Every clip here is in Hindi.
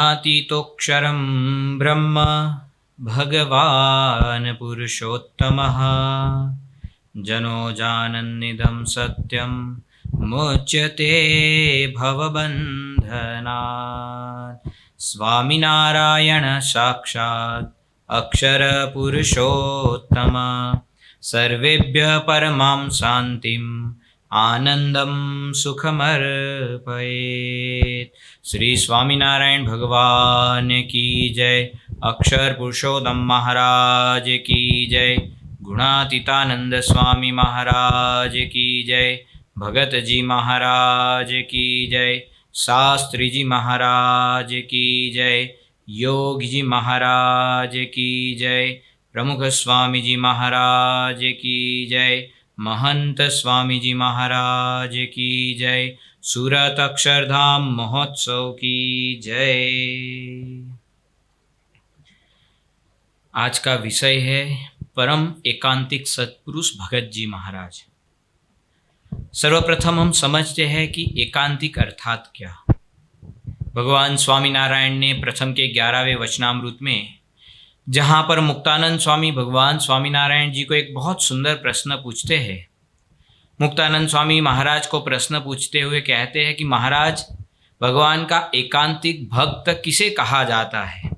गुणातीतोऽक्षरं ब्रह्म भगवान् पुरुषोत्तमः जनो जानन्निदं सत्यं मुच्यते भवबन्धनात्। स्वामिनारायण साक्षात् अक्षरपुरुषोत्तम सर्वेभ्यः परमां शान्तिम् आनंदम सुखमर्पयेत्। श्री स्वामीनारायण भगवान की जय। अक्षर पुरुषोत्तम महाराज की जय। गुणातीतानंद स्वामी महाराज की जय। भगत जी महाराज की जय। शास्त्री जी महाराज की जय। योग जी महाराज की जय। प्रमुख स्वामी जी महाराज की जय। महंत स्वामी जी महाराज की जय। सूरत अक्षरधाम महोत्सव की जय। आज का विषय है परम एकांतिक सत्पुरुष भगत जी महाराज। सर्वप्रथम हम समझते हैं कि एकांतिक अर्थात क्या। भगवान स्वामीनारायण ने प्रथम के 11वें वचनामृत में, जहाँ पर मुक्तानंद स्वामी भगवान स्वामीनारायण जी को एक बहुत सुंदर प्रश्न पूछते हैं। मुक्तानंद स्वामी महाराज को प्रश्न पूछते हुए कहते हैं कि महाराज, भगवान का एकांतिक भक्त किसे कहा जाता है।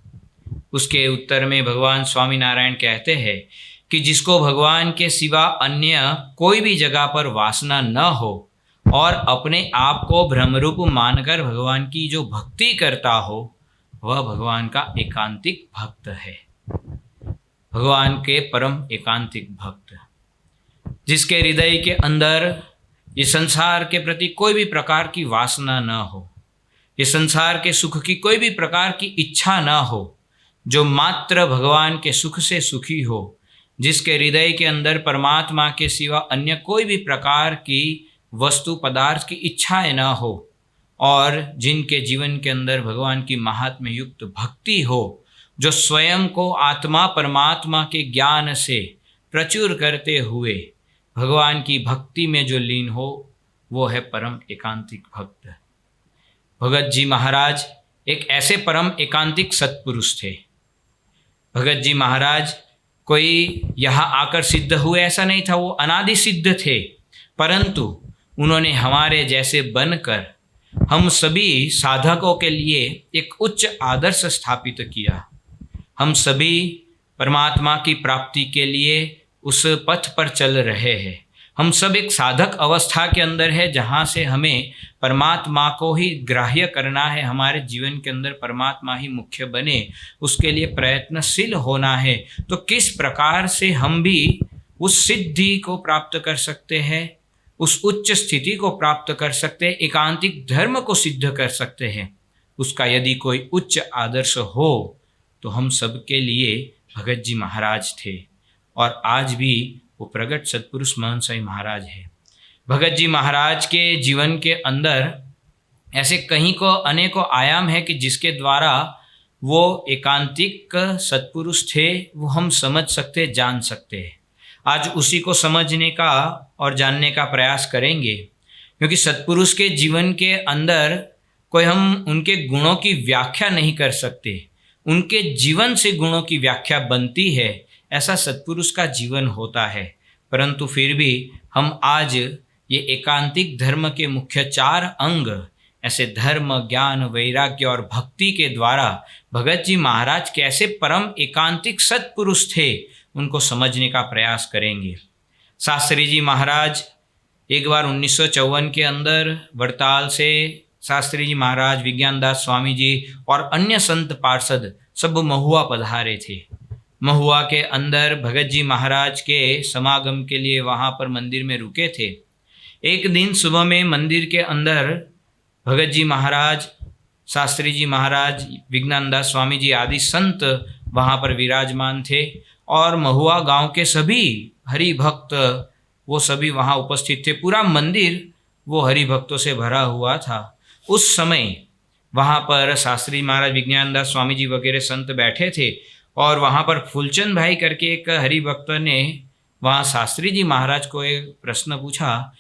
उसके उत्तर में भगवान स्वामीनारायण कहते हैं कि जिसको भगवान के सिवा अन्य कोई भी जगह पर वासना न हो और अपने आप को भ्रमरूप मानकर भगवान की जो भक्ति करता हो, वह भगवान का एकांतिक भक्त है। भगवान के परम एकांतिक भक्त, जिसके हृदय के अंदर ये संसार के प्रति कोई भी प्रकार की वासना न हो, ये संसार के सुख की कोई भी प्रकार की इच्छा न हो, जो मात्र भगवान के सुख से सुखी हो, जिसके हृदय के अंदर परमात्मा के सिवा अन्य कोई भी प्रकार की वस्तु पदार्थ की इच्छाएं न हो, और जिनके जीवन के अंदर भगवान की महात्म्य युक्त भक्ति हो, जो स्वयं को आत्मा परमात्मा के ज्ञान से प्रचुर करते हुए भगवान की भक्ति में जो लीन हो, वो है परम एकांतिक भक्त। भगत जी महाराज एक ऐसे परम एकांतिक सत्पुरुष थे। भगत जी महाराज कोई यहाँ आकर सिद्ध हुए ऐसा नहीं था, वो अनादि सिद्ध थे, परंतु उन्होंने हमारे जैसे बनकर हम सभी साधकों के लिए एक उच्च आदर्श स्थापित किया। हम सभी परमात्मा की प्राप्ति के लिए उस पथ पर चल रहे हैं। हम सब एक साधक अवस्था के अंदर है, जहाँ से हमें परमात्मा को ही ग्राह्य करना है, हमारे जीवन के अंदर परमात्मा ही मुख्य बने, उसके लिए प्रयत्नशील होना है। तो किस प्रकार से हम भी उस सिद्धि को प्राप्त कर सकते हैं, उस उच्च स्थिति को प्राप्त कर सकते हैं, एकांतिक धर्म को सिद्ध कर सकते हैं, उसका यदि कोई उच्च आदर्श हो तो हम सबके लिए भगत जी महाराज थे। और आज भी वो प्रगट सत्पुरुष महंत स्वामी महाराज है। भगत जी महाराज के जीवन के अंदर ऐसे कहीं को अनेकों आयाम है कि जिसके द्वारा वो एकांतिक सत्पुरुष थे, वो हम समझ सकते, जान सकते हैं। आज उसी को समझने का और जानने का प्रयास करेंगे, क्योंकि सत्पुरुष के जीवन के अंदर कोई हम उनके गुणों की व्याख्या नहीं कर सकते, उनके जीवन से गुणों की व्याख्या बनती है, ऐसा सत्पुरुष का जीवन होता है। परंतु फिर भी हम आज ये एकांतिक धर्म के मुख्य 4 अंग, ऐसे धर्म, ज्ञान, वैराग्य और भक्ति के द्वारा भगत जी महाराज कैसे परम एकांतिक सत्पुरुष थे, उनको समझने का प्रयास करेंगे। शास्त्री जी महाराज एक बार 1954 के अंदर वड़ताल से शास्त्री जी महाराज, विज्ञानदास स्वामी जी और अन्य संत पार्षद सब महुआ पधारे थे। महुआ के अंदर भगत जी महाराज के समागम के लिए वहाँ पर मंदिर में रुके थे। एक दिन सुबह में मंदिर के अंदर भगत जी महाराज, शास्त्री जी महाराज, विज्ञानदास स्वामी जी आदि संत वहाँ पर विराजमान थे, और महुआ गांव के सभी हरि भक्त वो सभी वहाँ उपस्थित थे। पूरा मंदिर वो हरि भक्तों से भरा हुआ था। उस समय वहाँ पर शास्त्री महाराज, विज्ञानदास स्वामी जी वगैरह संत बैठे थे, और वहाँ पर फूलचंद भाई करके एक हरि भक्त ने वहाँ शास्त्री जी महाराज को एक प्रश्न पूछा,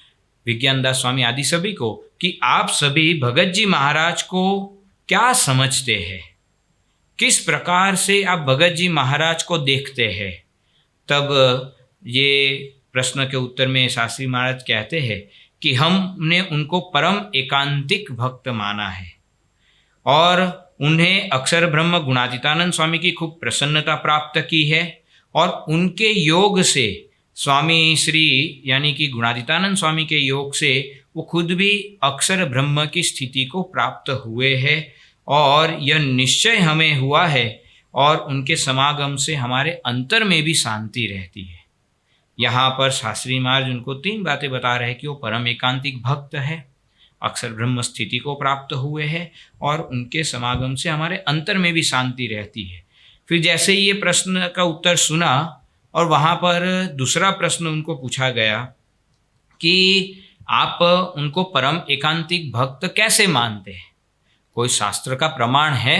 विज्ञानदास स्वामी आदि सभी को, कि आप सभी भगत जी महाराज को क्या समझते हैं, किस प्रकार से आप भगत जी महाराज को देखते हैं। तब ये प्रश्न के उत्तर में शास्त्री महाराज कहते हैं कि हमने उनको परम एकांतिक भक्त माना है और उन्हें अक्षर ब्रह्म गुणातीतानंद स्वामी की खूब प्रसन्नता प्राप्त की है और उनके योग से स्वामी श्री यानी कि गुणातीतानंद स्वामी के योग से वो खुद भी अक्षर ब्रह्म की स्थिति को प्राप्त हुए हैं और यह निश्चय हमें हुआ है और उनके समागम से हमारे अंतर में भी शांति रहती है। यहाँ पर शास्त्री महाराज उनको 3 बातें बता रहे हैं कि वो परम एकांतिक भक्त है, अक्षर ब्रह्म स्थिति को प्राप्त हुए हैं और उनके समागम से हमारे अंतर में भी शांति रहती है। फिर जैसे ही ये प्रश्न का उत्तर सुना और वहाँ पर दूसरा प्रश्न उनको पूछा गया कि आप उनको परम एकांतिक भक्त कैसे मानते हैं, कोई शास्त्र का प्रमाण है।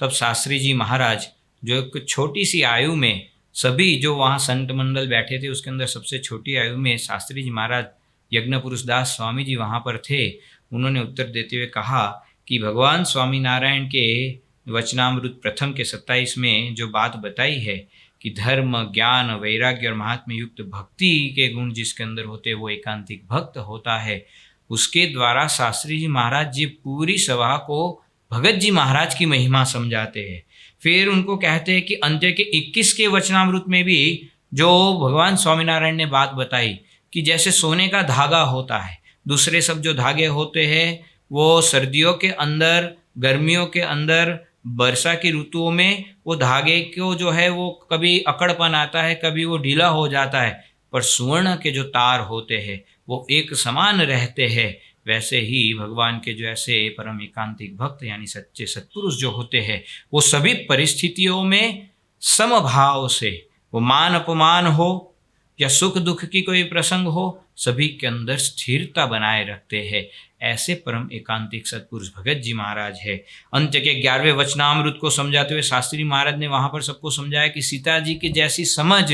तब शास्त्री जी महाराज जो एक छोटी सी आयु में, सभी जो वहाँ संत मंडल बैठे थे उसके अंदर सबसे छोटी आयु में शास्त्री जी महाराज यज्ञ पुरुष दास स्वामी जी वहाँ पर थे, उन्होंने उत्तर देते हुए कहा कि भगवान स्वामी नारायण के वचनामृत प्रथम के 27 में जो बात बताई है कि धर्म ज्ञान वैराग्य और महात्म्य युक्त भक्ति के गुण जिसके अंदर होते वो एकांतिक भक्त होता है, उसके द्वारा शास्त्री जी महाराज जी पूरी सभा को भगत जी महाराज की महिमा समझाते हैं। फिर उनको कहते हैं कि अंत्य के 21 के वचनामृत में भी जो भगवान स्वामीनारायण ने बात बताई कि जैसे सोने का धागा होता है, दूसरे सब जो धागे होते हैं वो सर्दियों के अंदर, गर्मियों के अंदर, वर्षा की ऋतुओं में वो धागे को जो है वो कभी अकड़पन आता है, कभी वो ढीला हो जाता है, पर सुवर्ण के जो तार होते हैं वो एक समान रहते हैं। वैसे ही भगवान के जो ऐसे परम एकांतिक भक्त यानी सच्चे सत्पुरुष जो होते हैं वो सभी परिस्थितियों में समभाव से, वो मान अपमान हो या सुख दुख की कोई प्रसंग हो, सभी के अंदर स्थिरता बनाए रखते हैं। ऐसे परम एकांतिक सत्पुरुष भगत जी महाराज है। अंत्य के 11वें वचनामृत को समझाते हुए शास्त्री महाराज ने वहाँ पर सबको समझाया कि सीता जी की जैसी समझ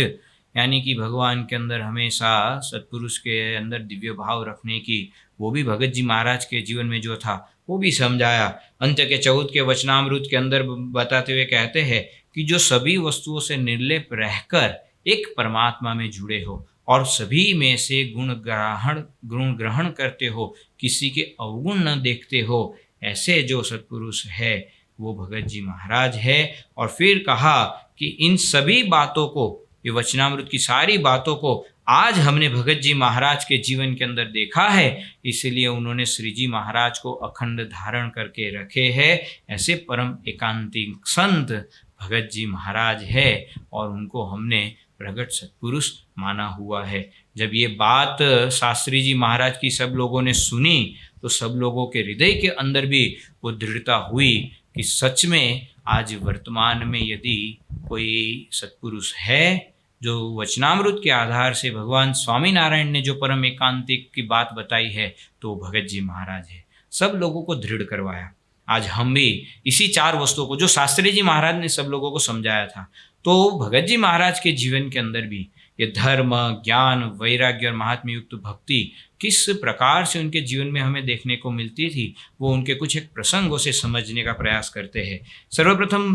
यानी कि भगवान के अंदर हमेशा सत्पुरुष के अंदर दिव्य भाव रखने की, वो भी भगत जी महाराज के जीवन में जो था वो भी समझाया। अंत्य के 14 के वचनामृत के अंदर बताते हुए कहते हैं कि जो सभी वस्तुओं से निर्लेप रहकर एक परमात्मा में जुड़े हो और सभी में से गुण ग्रहण करते हो, किसी के अवगुण न देखते हो, ऐसे जो सत्पुरुष है वो भगत जी महाराज है। और फिर कहा कि इन सभी बातों को, ये वचनामृत की सारी बातों को आज हमने भगत जी महाराज के जीवन के अंदर देखा है, इसलिए उन्होंने श्री जी महाराज को अखंड धारण करके रखे हैं। ऐसे परम एकांतिक संत भगत जी महाराज है और उनको हमने प्रगट सत्पुरुष माना हुआ है। जब ये बात शास्त्री जी महाराज की सब लोगों ने सुनी तो सब लोगों के हृदय के अंदर भी वो दृढ़ता हुई कि सच में आज वर्तमान में यदि कोई सत्पुरुष है जो वचनामृत के आधार से भगवान स्वामीनारायण ने जो परम एकांतिक की बात बताई है तो भगत जी महाराज है। सब लोगों को दृढ़ करवाया। आज हम भी इसी 4 वस्तुओं को जो शास्त्री जी महाराज ने सब लोगों को समझाया था, तो भगत जी महाराज के जीवन के अंदर भी ये धर्म ज्ञान वैराग्य और महात्म्य युक्त भक्ति किस प्रकार से उनके जीवन में हमें देखने को मिलती थी, वो उनके कुछ एक प्रसंगों से समझने का प्रयास करते हैं। सर्वप्रथम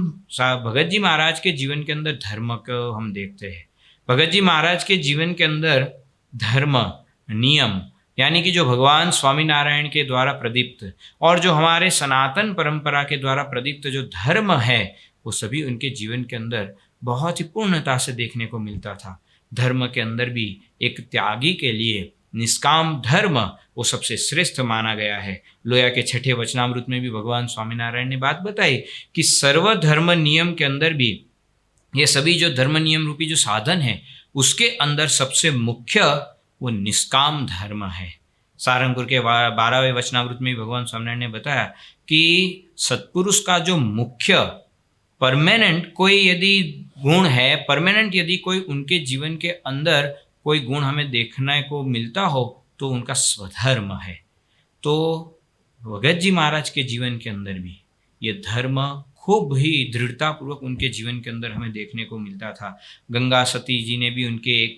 भगत जी महाराज के जीवन के अंदर धर्म को हम देखते हैं। भगत जी महाराज के जीवन के अंदर धर्म नियम यानी कि जो भगवान स्वामीनारायण के द्वारा प्रदीप्त और जो हमारे सनातन परंपरा के द्वारा प्रदीप्त जो धर्म है वो सभी उनके जीवन के अंदर बहुत ही पूर्णता से देखने को मिलता था। धर्म के अंदर भी एक त्यागी के लिए निष्काम धर्म वो सबसे श्रेष्ठ माना गया है। लोया के 6ठे वचनामृत में भी भगवान स्वामीनारायण ने बात बताई कि सर्वधर्म नियम के अंदर भी ये सभी जो धर्म नियम रूपी जो साधन है उसके अंदर सबसे मुख्य वो निष्काम धर्म है। सारंगपुर के 12वें वचनामृत में भगवान स्वामीनारायण ने बताया कि सत्पुरुष का जो मुख्य परमानेंट कोई यदि गुण है, परमानेंट यदि कोई उनके जीवन के अंदर कोई गुण हमें देखने को मिलता हो तो उनका स्वधर्म है। तो भगत जी महाराज के जीवन के अंदर भी ये धर्म खूब ही दृढ़तापूर्वक उनके जीवन के अंदर हमें देखने को मिलता था। गंगा सती जी ने भी उनके एक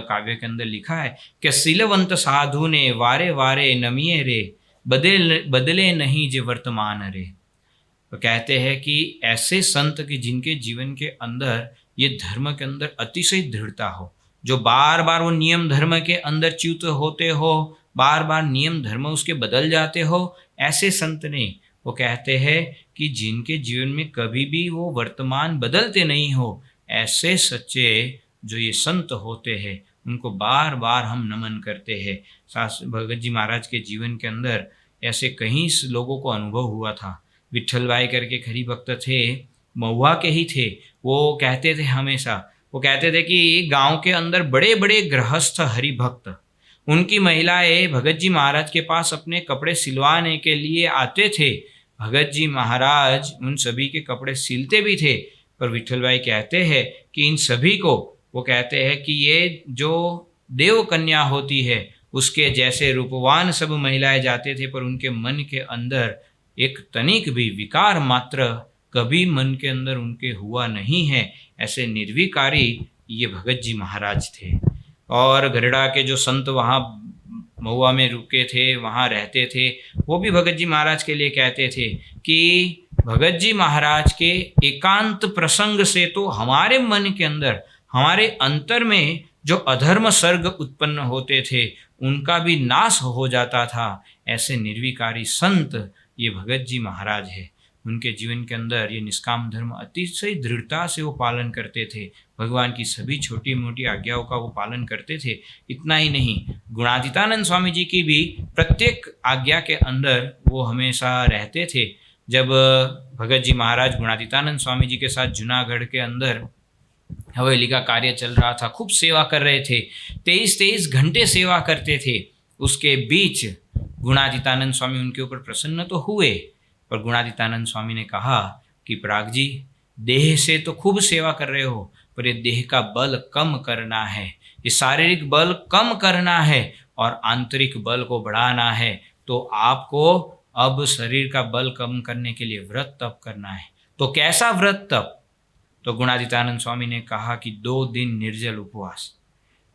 काव्य के अंदर लिखा है कि शीलवंत साधु ने वारे वारे नमिये रे, बदले नहीं जे वर्तमान रे। तो कहते हैं कि ऐसे संत कि जिनके जीवन के अंदर ये धर्म के अंदर अतिशय दृढ़ता हो, जो बार बार वो नियम धर्म के अंदर च्युत होते हो, बार बार नियम धर्म उसके बदल जाते हो, ऐसे संत नहीं। वो कहते हैं कि जिनके जीवन में कभी भी वो वर्तमान बदलते नहीं हो, ऐसे सच्चे जो ये संत होते हैं उनको बार बार हम नमन करते हैं। भगत जी महाराज के जीवन के अंदर ऐसे कई लोगों को अनुभव हुआ था। विठल भाई करके हरि भक्त थे, महुआ के ही थे। वो कहते थे हमेशा, वो कहते थे कि गांव के अंदर बड़े बड़े गृहस्थ हरि भक्त, उनकी महिलाएं भगत जी महाराज के पास अपने कपड़े सिलवाने के लिए आते थे। भगत जी महाराज उन सभी के कपड़े सिलते भी थे, पर विठल भाई कहते हैं कि इन सभी को वो कहते हैं कि ये जो देव कन्या होती है उसके जैसे रूपवान सब महिलाएं जाते थे, पर उनके मन के अंदर एक तनिक भी विकार मात्र कभी मन के अंदर उनके हुआ नहीं है। ऐसे निर्विकारी ये भगत जी महाराज थे। और गरड़ा के जो संत वहाँ महुआ में रुके थे, वहाँ रहते थे, वो भी भगत जी महाराज के लिए कहते थे कि भगत जी महाराज के एकांत प्रसंग से तो हमारे मन के अंदर, हमारे अंतर में जो अधर्म सर्ग उत्पन्न होते थे उनका भी नाश हो जाता था। ऐसे निर्विकारी संत ये भगत जी महाराज है। उनके जीवन के अंदर ये निष्काम धर्म अतिशय दृढ़ता से वो पालन करते थे। भगवान की सभी छोटी मोटी आज्ञाओं का वो पालन करते थे। इतना ही नहीं, गुणातीतानंद स्वामी जी की भी प्रत्येक आज्ञा के अंदर वो हमेशा रहते थे। जब भगत जी महाराज गुणातीतानंद स्वामी जी के साथ जूनागढ़ के अंदर हवेली का कार्य चल रहा था, खूब सेवा कर रहे थे, 23 घंटे सेवा करते थे। उसके बीच गुणातीतानंद स्वामी उनके ऊपर प्रसन्न तो हुए, पर गुणातीतानंद स्वामी ने कहा कि पराग जी, देह से तो खूब सेवा कर रहे हो, पर ये देह का बल कम करना है, ये शारीरिक बल कम करना है और आंतरिक बल को बढ़ाना है। तो आपको अब शरीर का बल कम करने के लिए व्रत तप करना है। तो कैसा व्रत तप? तो गुणातीतानंद स्वामी ने कहा कि 2 दिन निर्जल उपवास,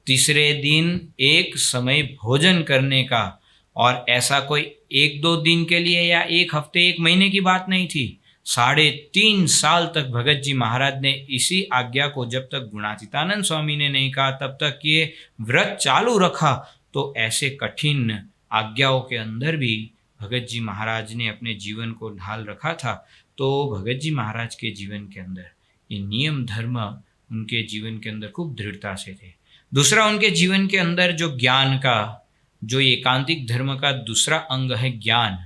तीसरे दिन एक समय भोजन करने का। और ऐसा कोई 1-2 दिन के लिए या 1 हफ्ते 1 महीने की बात नहीं थी। 3.5 साल तक भगत जी महाराज ने इसी आज्ञा को, जब तक गुणातीतानंद स्वामी ने नहीं कहा तब तक ये व्रत चालू रखा। तो ऐसे कठिन आज्ञाओं के अंदर भी भगत जी महाराज ने अपने जीवन को ढाल रखा था। तो भगत जी महाराज के जीवन के अंदर ये नियम धर्म उनके जीवन के अंदर खूब दृढ़ता से थे। दूसरा, उनके जीवन के अंदर जो ज्ञान का, जो एकांतिक धर्म का दूसरा अंग है ज्ञान।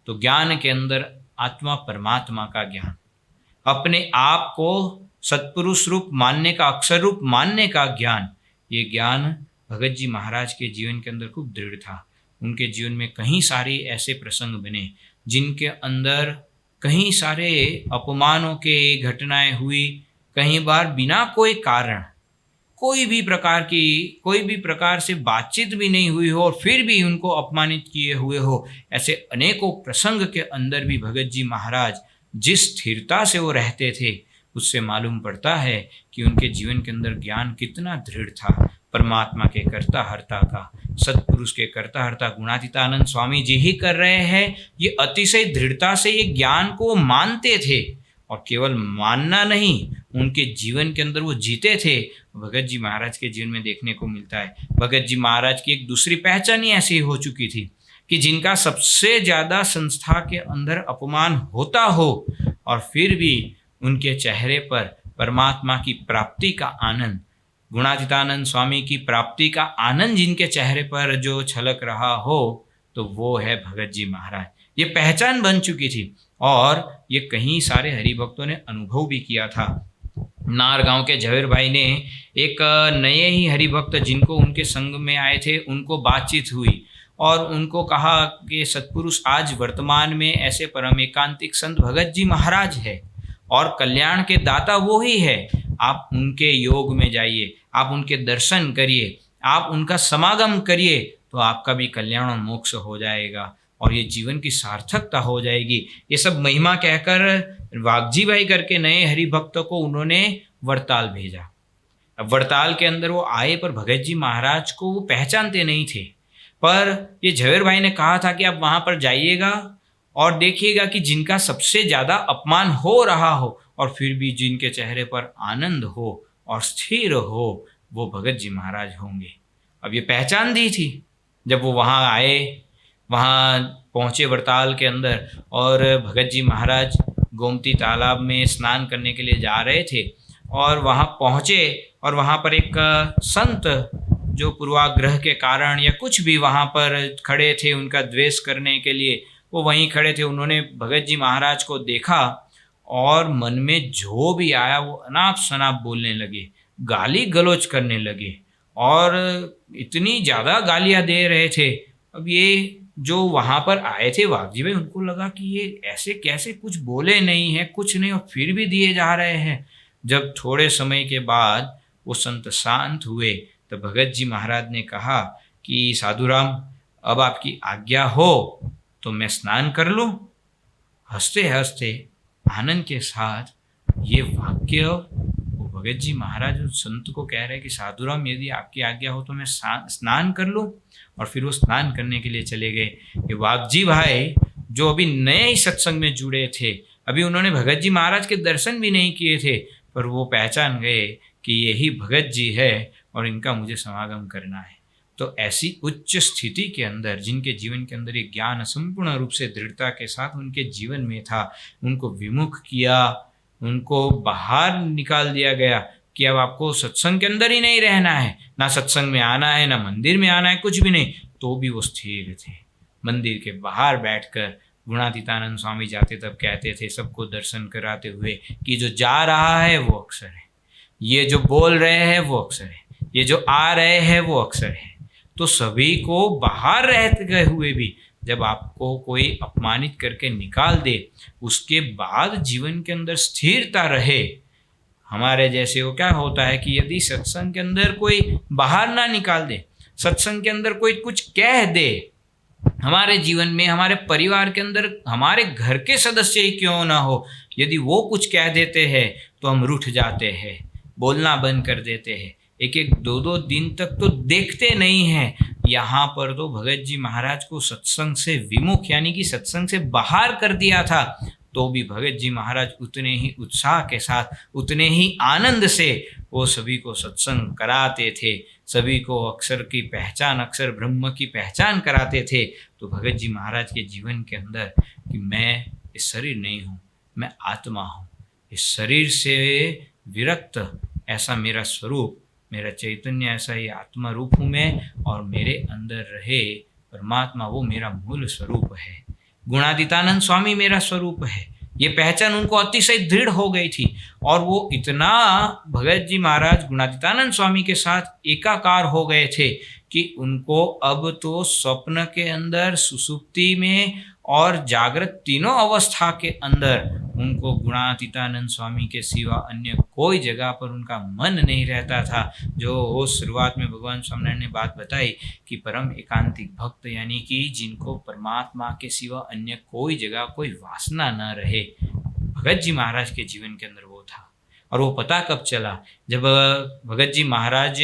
तो ज्ञान के अंदर आत्मा परमात्मा का ज्ञान, अपने आप को सत्पुरुष रूप मानने का, अक्षर रूप मानने का ज्ञान, ये ज्ञान भगत जी महाराज के जीवन के अंदर खूब दृढ़ था। उनके जीवन में कई सारे ऐसे प्रसंग बने जिनके अंदर कई सारे अपमानों के घटनाएं हुई, कई बार बिना कोई कारण, कोई भी प्रकार से बातचीत भी नहीं हुई हो और फिर भी उनको अपमानित किए हुए हो। ऐसे अनेकों प्रसंग के अंदर भी भगत जी महाराज जिस स्थिरता से वो रहते थे, उससे मालूम पड़ता है कि उनके जीवन के अंदर ज्ञान कितना दृढ़ था। परमात्मा के कर्ता हर्ता का, सत्पुरुष के कर्ता हर्ता गुणातीतानंद स्वामी जी ही कर रहे हैं। ये अतिशय दृढ़ता से ये ज्ञान को मानते थे, और केवल मानना नहीं, उनके जीवन के अंदर वो जीते थे। भगत जी महाराज के जीवन में देखने को मिलता है। भगत जी महाराज की एक दूसरी पहचान ही ऐसी हो चुकी थी कि जिनका सबसे ज़्यादा संस्था के अंदर अपमान होता हो और फिर भी उनके चेहरे पर परमात्मा की प्राप्ति का आनंद, गुणातीतानंद स्वामी की प्राप्ति का आनंद जिनके चेहरे पर जो छलक रहा हो, तो वो है भगत जी महाराज। ये पहचान बन चुकी थी और ये कई सारे हरिभक्तों ने अनुभव भी किया था। नार गांव के झवेर भाई ने एक नए ही हरिभक्त जिनको उनके संग में आए थे, उनको बातचीत हुई और उनको कहा कि सत्पुरुष आज वर्तमान में ऐसे परम एकांतिक संत भगत जी महाराज है और कल्याण के दाता वो ही है। आप उनके योग में जाइए, आप उनके दर्शन करिए, आप उनका समागम करिए, तो आपका भी कल्याण और मोक्ष हो जाएगा और ये जीवन की सार्थकता हो जाएगी। ये सब महिमा कहकर वागजी भाई करके नए हरिभक्त को उन्होंने वरताल भेजा। अब वरताल के अंदर वो आए, पर भगत जी महाराज को वो पहचानते नहीं थे। पर ये झवेर भाई ने कहा था कि आप वहाँ पर जाइएगा और देखिएगा कि जिनका सबसे ज़्यादा अपमान हो रहा हो और फिर भी जिनके चेहरे पर आनंद हो और स्थिर हो, वो भगत जी महाराज होंगे। अब ये पहचान दी थी। जब वो वहाँ आए, वहाँ पहुँचे वरताल के अंदर, और भगत जी महाराज गोमती तालाब में स्नान करने के लिए जा रहे थे और वहाँ पहुँचे और वहाँ पर एक संत जो पूर्वाग्रह के कारण या कुछ भी वहाँ पर खड़े थे उनका द्वेष करने के लिए, वो वहीं खड़े थे। उन्होंने भगत जी महाराज को देखा और मन में जो भी आया वो अनाप शनाप बोलने लगे, गाली गलौज करने लगे और इतनी ज़्यादा गालियाँ दे रहे थे। अब ये जो वहाँ पर आए थे वाघजी भाई, उनको लगा कि ये ऐसे कैसे, कुछ बोले नहीं है, कुछ नहीं, और फिर भी दिए जा रहे हैं। जब थोड़े समय के बाद वो संत शांत हुए तो भगत जी महाराज ने कहा कि साधुराम, अब आपकी आज्ञा हो तो मैं स्नान कर लूं। हंसते हंसते आनंद के साथ ये वाक्य वो भगत जी महाराज उस संत को कह रहे हैं कि साधुराम, यदि आपकी आज्ञा हो तो मैं स्नान कर लूं। और फिर वो स्नान करने के लिए चले गए। ये वाघजी भाई जो अभी नए ही सत्संग में जुड़े थे, अभी उन्होंने भगत जी महाराज के दर्शन भी नहीं किए थे, पर वो पहचान गए कि यही भगत जी है और इनका मुझे समागम करना है। तो ऐसी उच्च स्थिति के अंदर, जिनके जीवन के अंदर ये ज्ञान संपूर्ण रूप से दृढ़ता के साथ उनके जीवन में था, उनको विमुख किया, उनको बाहर निकाल दिया गया कि अब आपको सत्संग के अंदर ही नहीं रहना है, ना सत्संग में आना है, ना मंदिर में आना है, कुछ भी नहीं। तो भी वो स्थिर थे। मंदिर के बाहर बैठकर गुणातीतानंद स्वामी जाते तब कहते थे सबको दर्शन कराते हुए कि जो जा रहा है वो अक्षर है, ये जो बोल रहे हैं वो अक्षर है, ये जो आ रहे हैं वो अक्षर है। तो सभी को बाहर रहते गए हुए भी जब आपको कोई अपमानित करके निकाल दे, उसके बाद जीवन के अंदर स्थिरता रहे। हमारे जैसे वो क्या होता है कि यदि सत्संग के अंदर कोई बाहर ना निकाल दे, सत्संग के अंदर कोई कुछ कह दे, हमारे जीवन में, हमारे परिवार के अंदर, हमारे घर के सदस्य ही क्यों ना हो, यदि वो कुछ कह देते हैं तो हम रूठ जाते हैं, बोलना बंद कर देते हैं, एक एक दो दो दिन तक तो देखते नहीं हैं। यहाँ पर तो भगत जी महाराज को सत्संग से विमुख यानी कि सत्संग से बाहर कर दिया था, तो भी भगत जी महाराज उतने ही उत्साह के साथ, उतने ही आनंद से वो सभी को सत्संग कराते थे, सभी को अक्षर की पहचान, अक्षर ब्रह्म की पहचान कराते थे। तो भगत जी महाराज के जीवन के अंदर कि मैं इस शरीर नहीं हूँ, मैं आत्मा हूँ, इस शरीर से विरक्त ऐसा मेरा स्वरूप, मेरा चैतन्य ऐसा ही आत्मा रूप हूँ मैं, और मेरे अंदर रहे परमात्मा वो मेरा मूल स्वरूप है। गुणातीतानंद स्वामी मेरा स्वरूप है। ये पहचान उनको अतिशय दृढ़ हो गई थी और वो इतना भगत जी महाराज गुणातीतानंद स्वामी के साथ एकाकार हो गए थे कि उनको अब तो स्वप्न के अंदर, सुसुप्ति में और जागृत तीनों अवस्था के अंदर उनको गुणातीतानंद स्वामी के सिवा अन्य कोई जगह पर उनका मन नहीं रहता था। जो शुरुआत में भगवान स्वामिनारायण ने बात बताई कि परम एकांतिक भक्त यानी कि जिनको परमात्मा के सिवा अन्य कोई जगह, कोई वासना न रहे, भगत जी महाराज के जीवन के अंदर वो था। और वो पता कब चला, जब भगत जी महाराज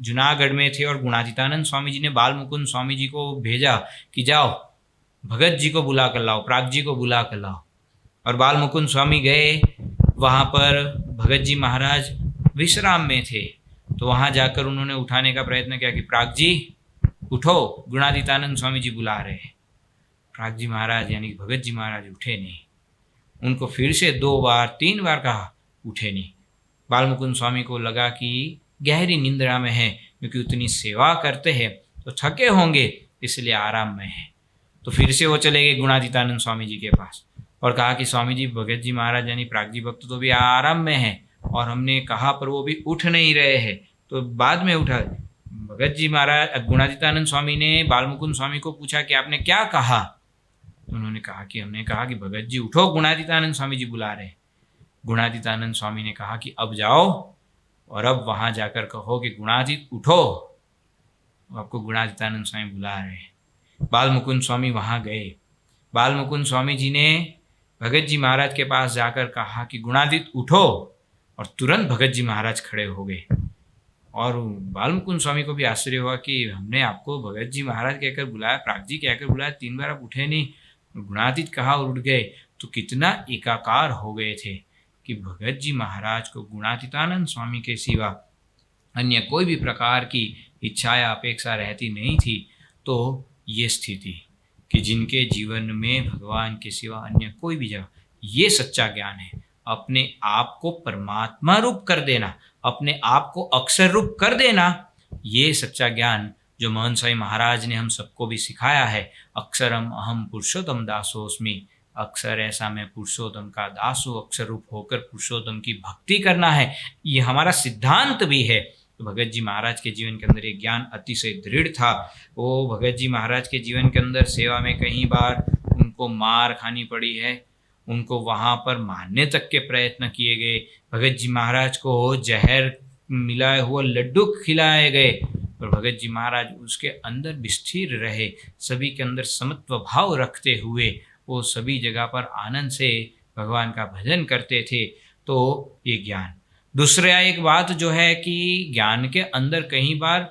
जूनागढ़ में थे और गुणातीतानंद स्वामी जी ने बाल मुकुंद स्वामी जी को भेजा कि जाओ भगत जी को बुला कर लाओ, प्राग जी को बुला कर लाओ। और बाल मुकुंद स्वामी गए, वहाँ पर भगत जी महाराज विश्राम में थे, तो वहाँ जाकर उन्होंने उठाने का प्रयत्न किया कि प्राग जी उठो, गुणातीतानंद स्वामी जी बुला रहे हैं। प्राग जी महाराज यानी कि भगत जी महाराज उठे नहीं। उनको फिर से 2 बार 3 बार कहा, उठे नहीं। बाल मुकुंद स्वामी को लगा कि गहरी निंद्रा में है, क्योंकि उतनी सेवा करते हैं तो थके होंगे, इसलिए आराम में है। तो फिर से वो चले गए गुणातीतानंद स्वामी जी के पास और कहा कि स्वामी जी, भगत जी महाराज यानी प्राग जी भक्त तो भी आराम में है और हमने कहा पर वो भी उठ नहीं रहे हैं, तो बाद में उठा। भगत जी महाराज, गुणातीतानंद स्वामी ने बाल मुकुंद स्वामी को पूछा कि आपने क्या कहा? तो उन्होंने कहा कि हमने कहा कि भगत जी उठो, गुणातीतानंद स्वामी जी बुला रहे। गुणातीतानंद स्वामी ने कहा कि अब जाओ और अब वहाँ जाकर कहो कि गुणातीत उठो, आपको गुणातीतानंद स्वामी बुला रहे हैं। बाल मुकुंद स्वामी वहाँ गए। बाल मुकुंद स्वामी जी ने भगत जी महाराज के पास जाकर कहा कि गुणातीत उठो, और तुरंत भगत जी महाराज खड़े हो गए। और बाल मुकुंद स्वामी को भी आश्चर्य हुआ कि हमने आपको भगत जी महाराज कहकर बुलाया, प्राग जी कहकर बुलाया, 3 बार आप उठे नहीं। गुणातीत कहा और उठ गए तो कितना एकाकार हो गए थे कि भगत जी महाराज को गुणातीतानंद स्वामी के सिवा अन्य कोई भी प्रकार की इच्छा या अपेक्षा रहती नहीं थी। तो ये स्थिति कि जिनके जीवन में भगवान के सिवा अन्य कोई भी जगह, ये सच्चा ज्ञान है। अपने आप को परमात्मा रूप कर देना, अपने आप को अक्षर रूप कर देना, ये सच्चा ज्ञान जो मोहन स्वामी महाराज ने हम सबको भी सिखाया है। अक्षरम अहम पुरुषोत्तम दासोस्मि, अक्षर ऐसा मैं पुरुषोत्तम का दास हूँ, अक्षर रूप होकर पुरुषोत्तम की भक्ति करना है, ये हमारा सिद्धांत भी है। तो भगत जी महाराज के जीवन के अंदर ये ज्ञान अतिशय दृढ़ था। वो भगत जी महाराज के जीवन के अंदर सेवा में कई बार उनको मार खानी पड़ी है, उनको वहाँ पर मारने तक के प्रयत्न किए गए। भगत जी महाराज को जहर मिलाए हुआ लड्डू खिलाए गए, पर भगत जी महाराज उसके अंदर भी स्थिर रहे, सभी के अंदर समत्व भाव रखते हुए वो सभी जगह पर आनंद से भगवान का भजन करते थे। तो ये ज्ञान। दूसरा एक बात जो है कि ज्ञान के अंदर कई बार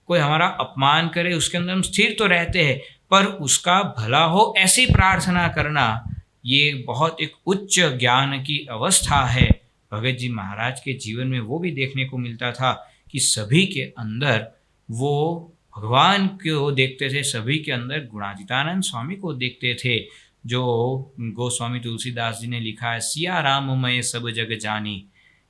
कोई हमारा अपमान करे, उसके अंदर हम स्थिर तो रहते हैं, पर उसका भला हो ऐसी प्रार्थना करना, ये बहुत एक उच्च ज्ञान की अवस्था है। भगत जी महाराज के जीवन में वो भी देखने को मिलता था कि सभी के अंदर वो भगवान को देखते थे, सभी के अंदर गुणातीतानंद स्वामी को देखते थे। जो गोस्वामी तुलसीदास जी ने लिखा है, सिया राममय सब जग जानी,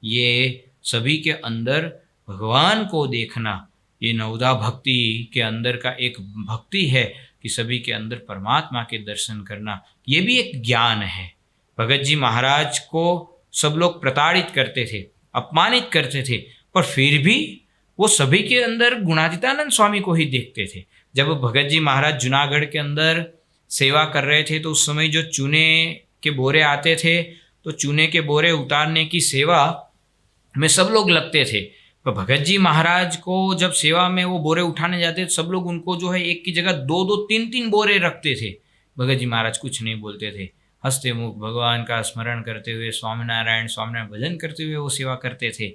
ये सभी के अंदर भगवान को देखना, ये नवदा भक्ति के अंदर का एक भक्ति है कि सभी के अंदर परमात्मा के दर्शन करना, ये भी एक ज्ञान है। भगत जी महाराज को सब लोग प्रताड़ित करते थे, अपमानित करते थे, पर फिर भी वो सभी के अंदर गुणातीतानंद स्वामी को ही देखते थे। जब भगत जी महाराज जूनागढ़ के अंदर सेवा कर रहे थे तो उस समय जो चूने के बोरे आते थे, तो चूने के बोरे उतारने की सेवा में सब लोग लगते थे। तो भगत जी महाराज को जब सेवा में वो बोरे उठाने जाते तो सब लोग उनको जो है एक की जगह 2-2, 3-3 बोरे रखते थे। भगत जी महाराज कुछ नहीं बोलते थे, हंसते मुख भगवान का स्मरण करते हुए स्वामीनारायण स्वामीनारायण भजन करते हुए वो सेवा करते थे।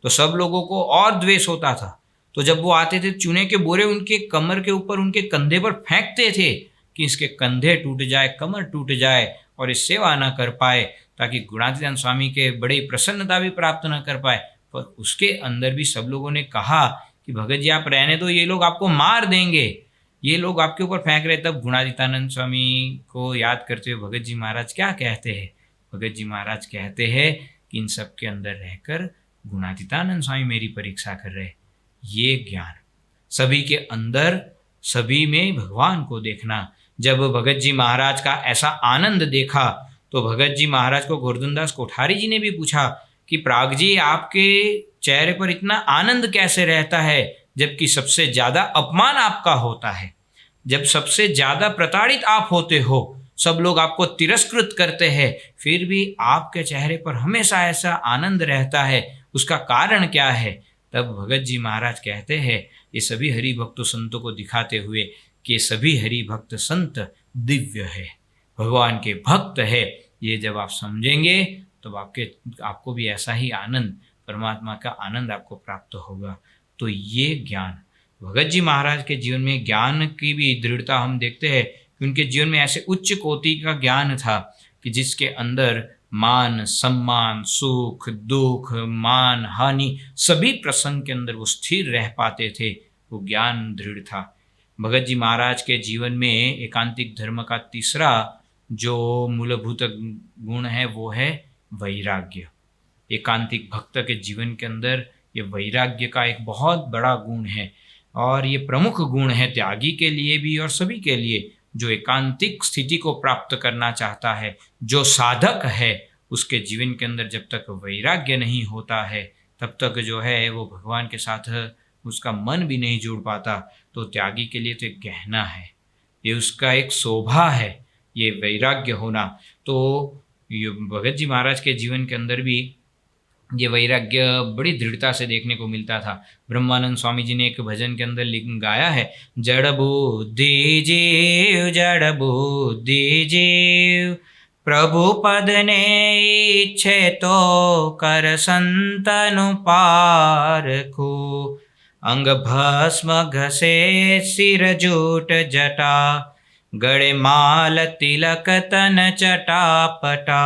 तो सब लोगों को और द्वेष होता था। तो जब वो आते थे चूने के बोरे उनके कमर के ऊपर, उनके कंधे पर फेंकते थे कि इसके कंधे टूट जाए, कमर टूट जाए और इस सेवा न कर पाए, ताकि गुणातीतानंद स्वामी के बड़ी प्रसन्नता भी प्राप्त न कर पाए। पर उसके अंदर भी सब लोगों ने कहा कि भगत जी आप रहने दो, ये लोग आपको मार देंगे, ये लोग आपके ऊपर फेंक रहे। तब गुणातीतानंद स्वामी को याद करते हुए भगत जी महाराज क्या कहते हैं? भगत जी महाराज कहते हैं कि इन सब के अंदर रहकर गुणातीतानंद स्वामी मेरी परीक्षा कर रहे। ये ज्ञान सभी के अंदर, सभी में भगवान को देखना। जब भगत जी महाराज का ऐसा आनंद देखा तो भगत जी महाराज को गोवर्धनदास कोठारी जी ने भी पूछा कि प्राग जी आपके चेहरे पर इतना आनंद कैसे रहता है, जबकि सबसे ज़्यादा अपमान आपका होता है, जब सबसे ज़्यादा प्रताड़ित आप होते हो, सब लोग आपको तिरस्कृत करते हैं, फिर भी आपके चेहरे पर हमेशा ऐसा आनंद रहता है, उसका कारण क्या है? तब भगत जी महाराज कहते हैं, ये सभी हरि भक्तों संतों को दिखाते हुए कि सभी हरि भक्त संत दिव्य है, भगवान के भक्त है। ये जब आप समझेंगे तो आपको भी ऐसा ही आनंद, परमात्मा का आनंद आपको प्राप्त होगा। तो ये ज्ञान भगत जी महाराज के जीवन में, ज्ञान की भी दृढ़ता हम देखते हैं कि उनके जीवन में ऐसे उच्च कोटि का ज्ञान था कि जिसके अंदर मान सम्मान, सुख दुख, मान हानि, सभी प्रसंग के अंदर वो स्थिर रह पाते थे। वो ज्ञान दृढ़ था। भगत जी महाराज के जीवन में एकांतिक धर्म का तीसरा जो मूलभूत गुण है वो है वैराग्य। एकांतिक भक्त के जीवन के अंदर ये वैराग्य का एक बहुत बड़ा गुण है, और ये प्रमुख गुण है त्यागी के लिए भी और सभी के लिए। जो एकांतिक स्थिति को प्राप्त करना चाहता है, जो साधक है, उसके जीवन के अंदर जब तक वैराग्य नहीं होता है तब तक जो है वो भगवान के साथ उसका मन भी नहीं जुड़ पाता। तो त्यागी के लिए तो एक गहना है, ये उसका एक शोभा है, ये वैराग्य होना। तो ये भगत जी महाराज के जीवन के अंदर भी ये वैराग्य बड़ी दृढ़ता से देखने को मिलता था। ब्रह्मानंद स्वामी जी ने एक भजन के अंदर गाया है, जड़ बुद्धि जीव, जड़ बुद्धि जीव, प्रभु पद ने इच्छे तो कर संतनु पारखू, अंग भस्म घसे सिर जूट जटा, गळे माल तिलक तन चटापटा,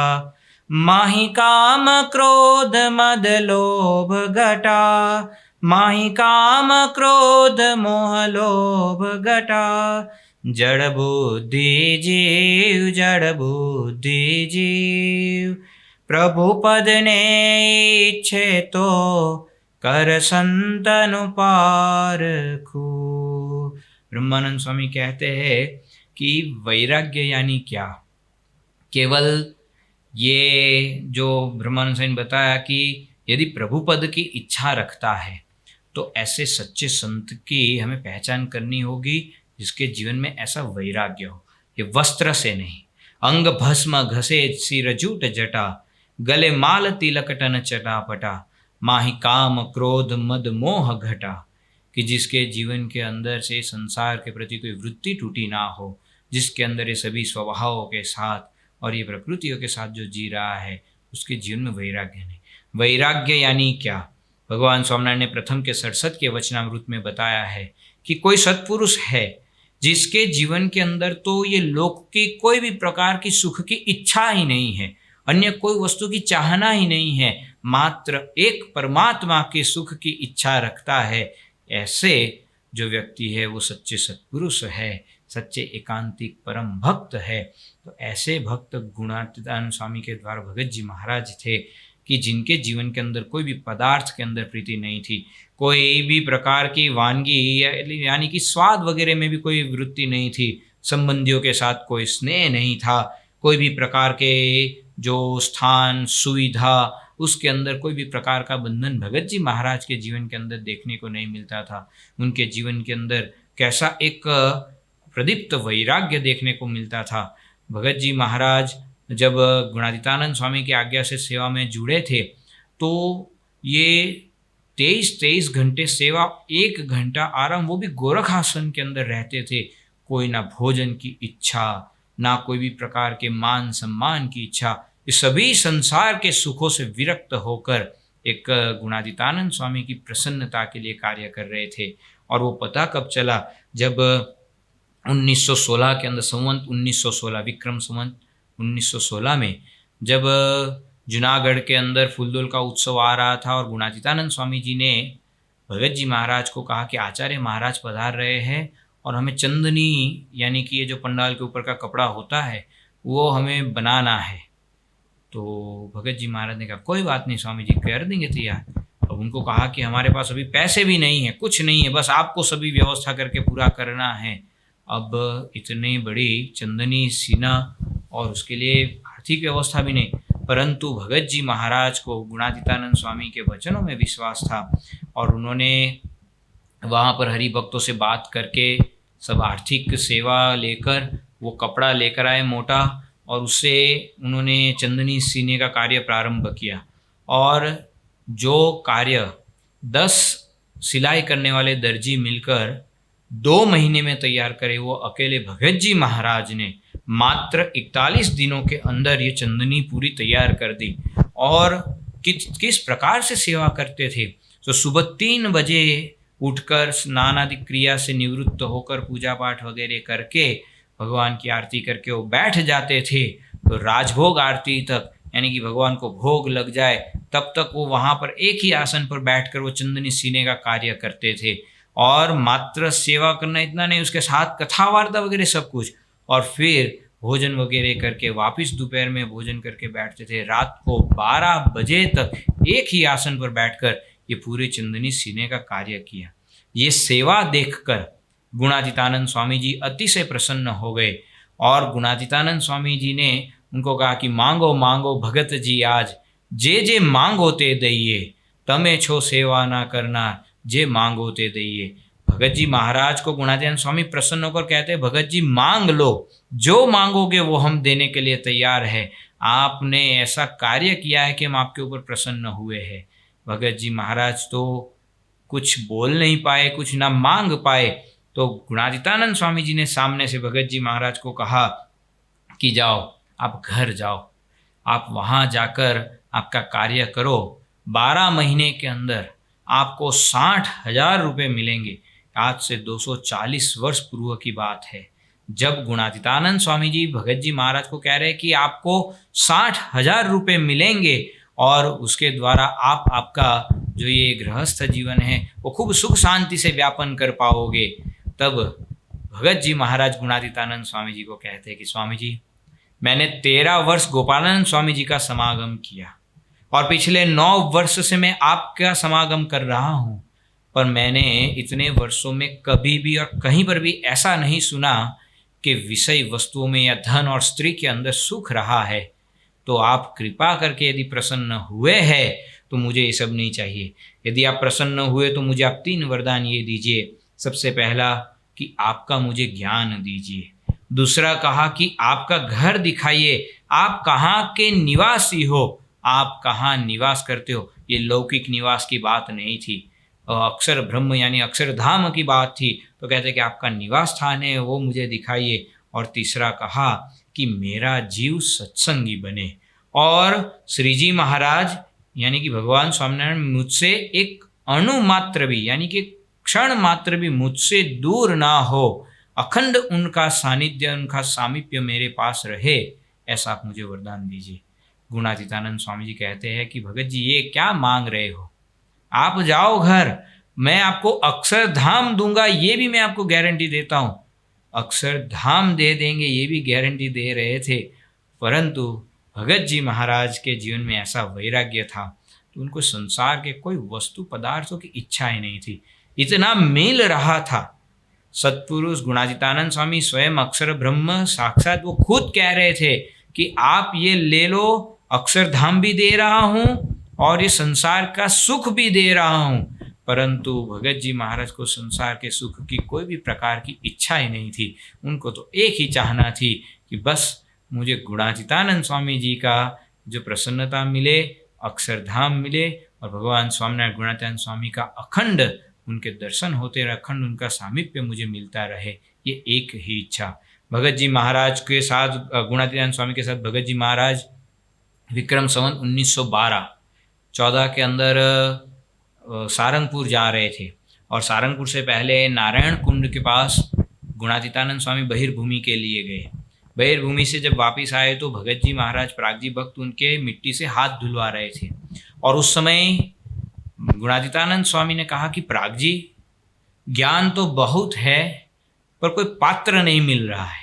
माहि काम क्रोध मद लोभ घटा, माहि काम क्रोध मोह लोभ घटा। जड़ बुद्धि जीव, जड़ बुद्धि जीव, प्रभु पद ने इच्छे तो कर संतनु पारखू। ब्रह्मानंद स्वामी कहते हैं कि वैराग्य यानी क्या। केवल ये जो ब्रह्मानंद स्वामी ने बताया कि यदि प्रभु पद की इच्छा रखता है तो ऐसे सच्चे संत की हमें पहचान करनी होगी जिसके जीवन में ऐसा वैराग्य हो। ये वस्त्र से नहीं, अंग भस्म घसे सिर जूट जटा, गले माल तिलक टन चटापटा, माहि काम क्रोध मद मोह घटा। कि जिसके जीवन के अंदर से संसार के प्रति कोई वृत्ति टूटी ना हो, जिसके अंदर ये सभी स्वभावों के साथ और ये प्रकृतियों के साथ जो जी रहा है, उसके जीवन में वैराग्य नहीं। वैराग्य यानी क्या। भगवान स्वामिनारायण ने प्रथम के 67 के वचनामृत में बताया है कि कोई सत्पुरुष है जिसके जीवन के अंदर तो ये लोक की कोई भी प्रकार की सुख की इच्छा ही नहीं है, अन्य कोई वस्तु की चाहना ही नहीं है, मात्र एक परमात्मा के सुख की इच्छा रखता है। ऐसे जो व्यक्ति है वो सच्चे सत्पुरुष है, सच्चे एकांतिक परम भक्त है। तो ऐसे भक्त गुणातीतानंद स्वामी के द्वारा भगत जी महाराज थे कि जिनके जीवन के अंदर कोई भी पदार्थ के अंदर प्रीति नहीं थी, कोई भी प्रकार की वानगी यानी कि स्वाद वगैरह में भी कोई वृत्ति नहीं थी, संबंधियों के साथ कोई स्नेह नहीं था, कोई भी प्रकार के जो स्थान सुविधा उसके अंदर कोई भी प्रकार का बंधन भगत जी महाराज के जीवन के अंदर देखने को नहीं मिलता था। उनके जीवन के अंदर कैसा एक प्रदीप्त वैराग्य देखने को मिलता था। भगत जी महाराज जब गुणातीतानंद स्वामी की आज्ञा से सेवा में जुड़े थे तो ये 23 घंटे सेवा, 1 घंटा आराम, वो भी गोरखासन के अंदर रहते थे। कोई ना भोजन की इच्छा, ना कोई भी प्रकार के मान सम्मान की इच्छा, ये सभी संसार के सुखों से विरक्त होकर एक गुणातीतानंद स्वामी की प्रसन्नता के लिए कार्य कर रहे थे। और वो पता कब चला, जब 1916 के अंदर, संवत 1916, विक्रम संवत 1916 में जब जूनागढ़ के अंदर फूलदोल का उत्सव आ रहा था और गुणातीतानंद स्वामी जी ने भगत जी महाराज को कहा कि आचार्य महाराज पधार रहे हैं और हमें चंदनी यानी कि ये जो पंडाल के ऊपर का कपड़ा होता है वो हमें बनाना है। तो भगत जी महाराज ने कहा कोई बात नहीं स्वामी जी, कर देंगे तैयार। अब उनको कहा कि हमारे पास अभी पैसे भी नहीं है, कुछ नहीं है, बस आपको सभी व्यवस्था करके पूरा करना है। अब इतनी बड़ी चंदनी सीना और उसके लिए आर्थिक व्यवस्था भी नहीं, परंतु भगत जी महाराज को गुणातीतानंद स्वामी के वचनों में विश्वास था और उन्होंने वहाँ पर हरि भक्तों से बात करके सब आर्थिक सेवा लेकर वो कपड़ा लेकर आए मोटा, और उससे उन्होंने चंदनी सीने का कार्य प्रारंभ किया। और जो कार्य 10 सिलाई करने वाले दर्जी मिलकर 2 महीने में तैयार करे, वो अकेले भगत जी महाराज ने मात्र 41 दिनों के अंदर ये चंदनी पूरी तैयार कर दी। और किस प्रकार से सेवा करते थे, तो सुबह 3 बजे उठकर स्नान आदि क्रिया से निवृत्त होकर पूजा पाठ वगैरह करके भगवान की आरती करके वो बैठ जाते थे। तो राजभोग आरती तक, यानी कि भगवान को भोग लग जाए तब तक वो वहाँ पर एक ही आसन पर बैठकर वो चंदनी सीने का कार्य करते थे। और मात्र सेवा करना इतना नहीं, उसके साथ कथा वार्ता वगैरह सब कुछ, और फिर भोजन वगैरह करके वापस दोपहर में भोजन करके बैठते थे। रात को 12 बजे तक एक ही आसन पर बैठकर ये पूरे चंदनी सीने का कार्य किया। ये सेवा देखकर गुणातीतानंद स्वामी जी अतिशय प्रसन्न हो गए और गुणातीतानंद स्वामी जी ने उनको कहा कि मांगो मांगो भगत जी आज, जे जे मांगो ते दइए, तमे छो सेवा ना करना, जे मांगो ते दइए। भगत जी महाराज को गुणातीतानंद स्वामी प्रसन्न होकर कहते हैं, भगत जी मांग लो, जो मांगोगे वो हम देने के लिए तैयार है। आपने ऐसा कार्य किया है कि हम आपके ऊपर प्रसन्न हुए हैं। भगत जी महाराज तो कुछ बोल नहीं पाए, कुछ ना मांग पाए। तो गुणातीतानंद स्वामी जी ने सामने से भगत जी महाराज को कहा कि जाओ, आप घर जाओ, आप वहाँ जाकर आपका कार्य करो। 12 महीने के अंदर आपको 60,000 रुपये मिलेंगे। आज से 240 वर्ष पूर्व की बात है। जब गुणातीतानंद स्वामी जी भगत जी महाराज को कह रहे हैं कि आपको 60,000 रुपये मिलेंगे और उसके द्वारा आप आपका जो ये गृहस्थ जीवन है वो खूब सुख शांति से व्यापन कर पाओगे, तब भगत जी महाराज गुणातीतानंद स्वामी जी को कहते हैं कि स्वामी जी, मैंने 13 वर्ष गोपालानंद स्वामी जी का समागम किया और पिछले 9 वर्ष से मैं आपका समागम कर रहा हूँ, पर मैंने इतने वर्षों में कभी भी और कहीं पर भी ऐसा नहीं सुना कि विषय वस्तुओं में या धन और स्त्री के अंदर सुख रहा है। तो आप कृपा करके यदि प्रसन्न हुए हैं तो मुझे ये सब नहीं चाहिए। यदि आप प्रसन्न हुए तो मुझे आप 3 वरदान ये दीजिए। सबसे पहला कि आपका मुझे ज्ञान दीजिए, दूसरा कहा कि आपका घर दिखाइए, आप कहाँ के निवासी हो, आप कहाँ निवास करते हो। ये लौकिक निवास की बात नहीं थी, अक्षर ब्रह्म यानी अक्षरधाम की बात थी। तो कहते कि आपका निवास स्थान है वो मुझे दिखाइए। और तीसरा कहा कि मेरा जीव सत्संगी बने और श्री जी महाराज यानी कि भगवान स्वामीनारायण मुझसे एक अणु मात्र भी यानी कि क्षण मात्र भी मुझसे दूर ना हो, अखंड उनका सानिध्य उनका सामीप्य मेरे पास रहे, ऐसा आप मुझे वरदान दीजिए। गुणातीतानंद स्वामी जी कहते हैं कि भगत जी ये क्या मांग रहे हो, आप जाओ घर, मैं आपको अक्षरधाम दूंगा, ये भी मैं आपको गारंटी देता हूँ। अक्षरधाम दे देंगे ये भी गारंटी दे रहे थे, परंतु भगत जी महाराज के जीवन में ऐसा वैराग्य था तो उनको संसार के कोई वस्तु पदार्थों की इच्छा ही नहीं थी, इतना मिल रहा था। सत्पुरुष गुणातीतानंद स्वामी स्वयं अक्षर ब्रह्म साक्षात वो खुद कह रहे थे कि आप ये ले लो, अक्षरधाम भी दे रहा हूँ और ये संसार का सुख भी दे रहा हूँ। परंतु भगत जी महाराज को संसार के सुख की कोई भी प्रकार की इच्छा ही नहीं थी, उनको तो एक ही चाहना थी कि बस मुझे गुणातीतानंद स्वामी जी का जो प्रसन्नता मिले, अक्षरधाम मिले और भगवान स्वामीनारायण गुणातीतानंद स्वामी का अखंड उनके दर्शन होते रहे, अखंड उनका सामीप्य मुझे मिलता रहे, ये एक ही इच्छा। भगत जी महाराज के साथ गुणातीतानंद स्वामी के साथ भगत जी महाराज विक्रम संवत 1912 के अंदर सारंगपुर जा रहे थे और सारंगपुर से पहले नारायण कुंड के पास गुणातीतानंद स्वामी बहिर्भूमि के लिए गए। बहिर्भूमि से जब वापस आए तो भगत जी महाराज प्रागजी भक्त उनके मिट्टी से हाथ धुलवा रहे थे और उस समय गुणातीतानंद स्वामी ने कहा कि प्रागजी, ज्ञान तो बहुत है पर कोई पात्र नहीं मिल रहा है।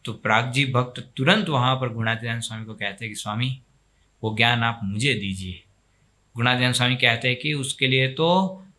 तो प्रागजी भक्त तुरंत वहाँ पर गुणातीतानंद स्वामी को कहते हैं कि स्वामी वो ज्ञान आप मुझे दीजिए। गुणातीतानंद स्वामी कहते हैं कि उसके लिए तो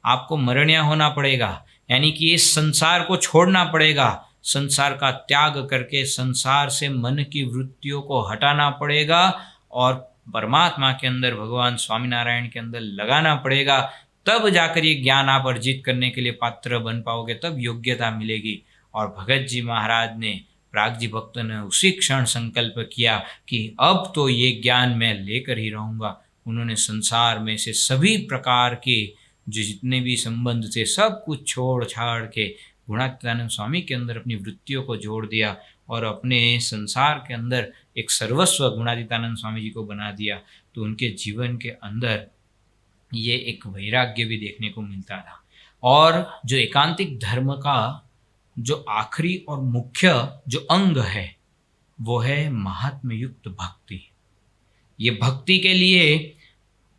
आपको मरणीय होना पड़ेगा, यानी कि इस संसार को छोड़ना पड़ेगा, संसार का त्याग करके संसार से मन की वृत्तियों को हटाना पड़ेगा और परमात्मा के अंदर भगवान स्वामीनारायण के अंदर लगाना पड़ेगा, तब जाकर ये ज्ञान आप अर्जित करने के लिए पात्र बन पाओगे, तब योग्यता मिलेगी। और भगत जी महाराज ने प्रागजी भक्त ने उसी क्षण संकल्प किया कि अब तो ये ज्ञान मैं लेकर ही रहूँगा। उन्होंने संसार में से सभी प्रकार के जो जितने भी संबंध थे सब कुछ छोड़ छाड़ के गुणातीतानंद स्वामी के अंदर अपनी वृत्तियों को जोड़ दिया और अपने संसार के अंदर एक सर्वस्व गुणातीतानंद स्वामी जी को बना दिया। तो उनके जीवन के अंदर ये एक वैराग्य भी देखने को मिलता था। और जो एकांतिक धर्म का जो आखिरी और मुख्य जो अंग है वो है महात्म्य युक्त भक्ति। ये भक्ति के लिए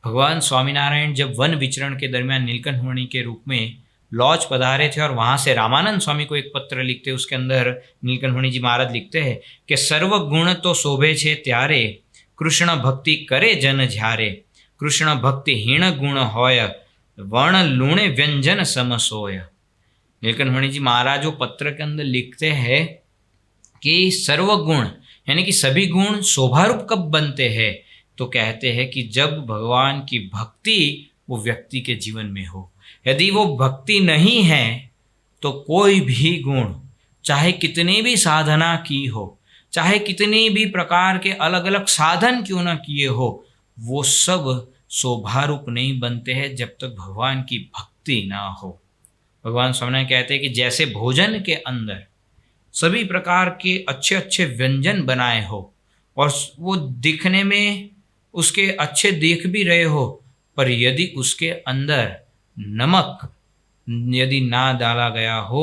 भगवान स्वामीनारायण जब वन विचरण के दरमियान नीलकंठमणि के रूप में लॉज पधारे थे और वहाँ से रामानंद स्वामी को एक पत्र लिखते, उसके अंदर नीलकंठमणि जी महाराज लिखते हैं कि सर्व गुण तो शोभे छे त्यारे, कृष्ण भक्ति करे जन झारे, कृष्ण भक्ति हीण गुण होय, वर्ण लूणे व्यंजन सम सोय। नीलकंठमणि जी महाराज वो पत्र के अंदर लिखते हैं कि सर्व गुण यानी कि सभी गुण शोभारूप कब बनते हैं, तो कहते हैं कि जब भगवान की भक्ति वो व्यक्ति के जीवन में हो। यदि वो भक्ति नहीं है तो कोई भी गुण, चाहे कितनी भी साधना की हो, चाहे कितनी भी प्रकार के अलग अलग साधन क्यों ना किए हो, वो सब शोभारूप नहीं बनते हैं जब तक भगवान की भक्ति ना हो। भगवान स्वामीनारायण कहते हैं कि जैसे भोजन के अंदर सभी प्रकार के अच्छे अच्छे व्यंजन बनाए हो और वो दिखने में उसके अच्छे दिख भी रहे हो, पर यदि उसके अंदर नमक यदि ना डाला गया हो,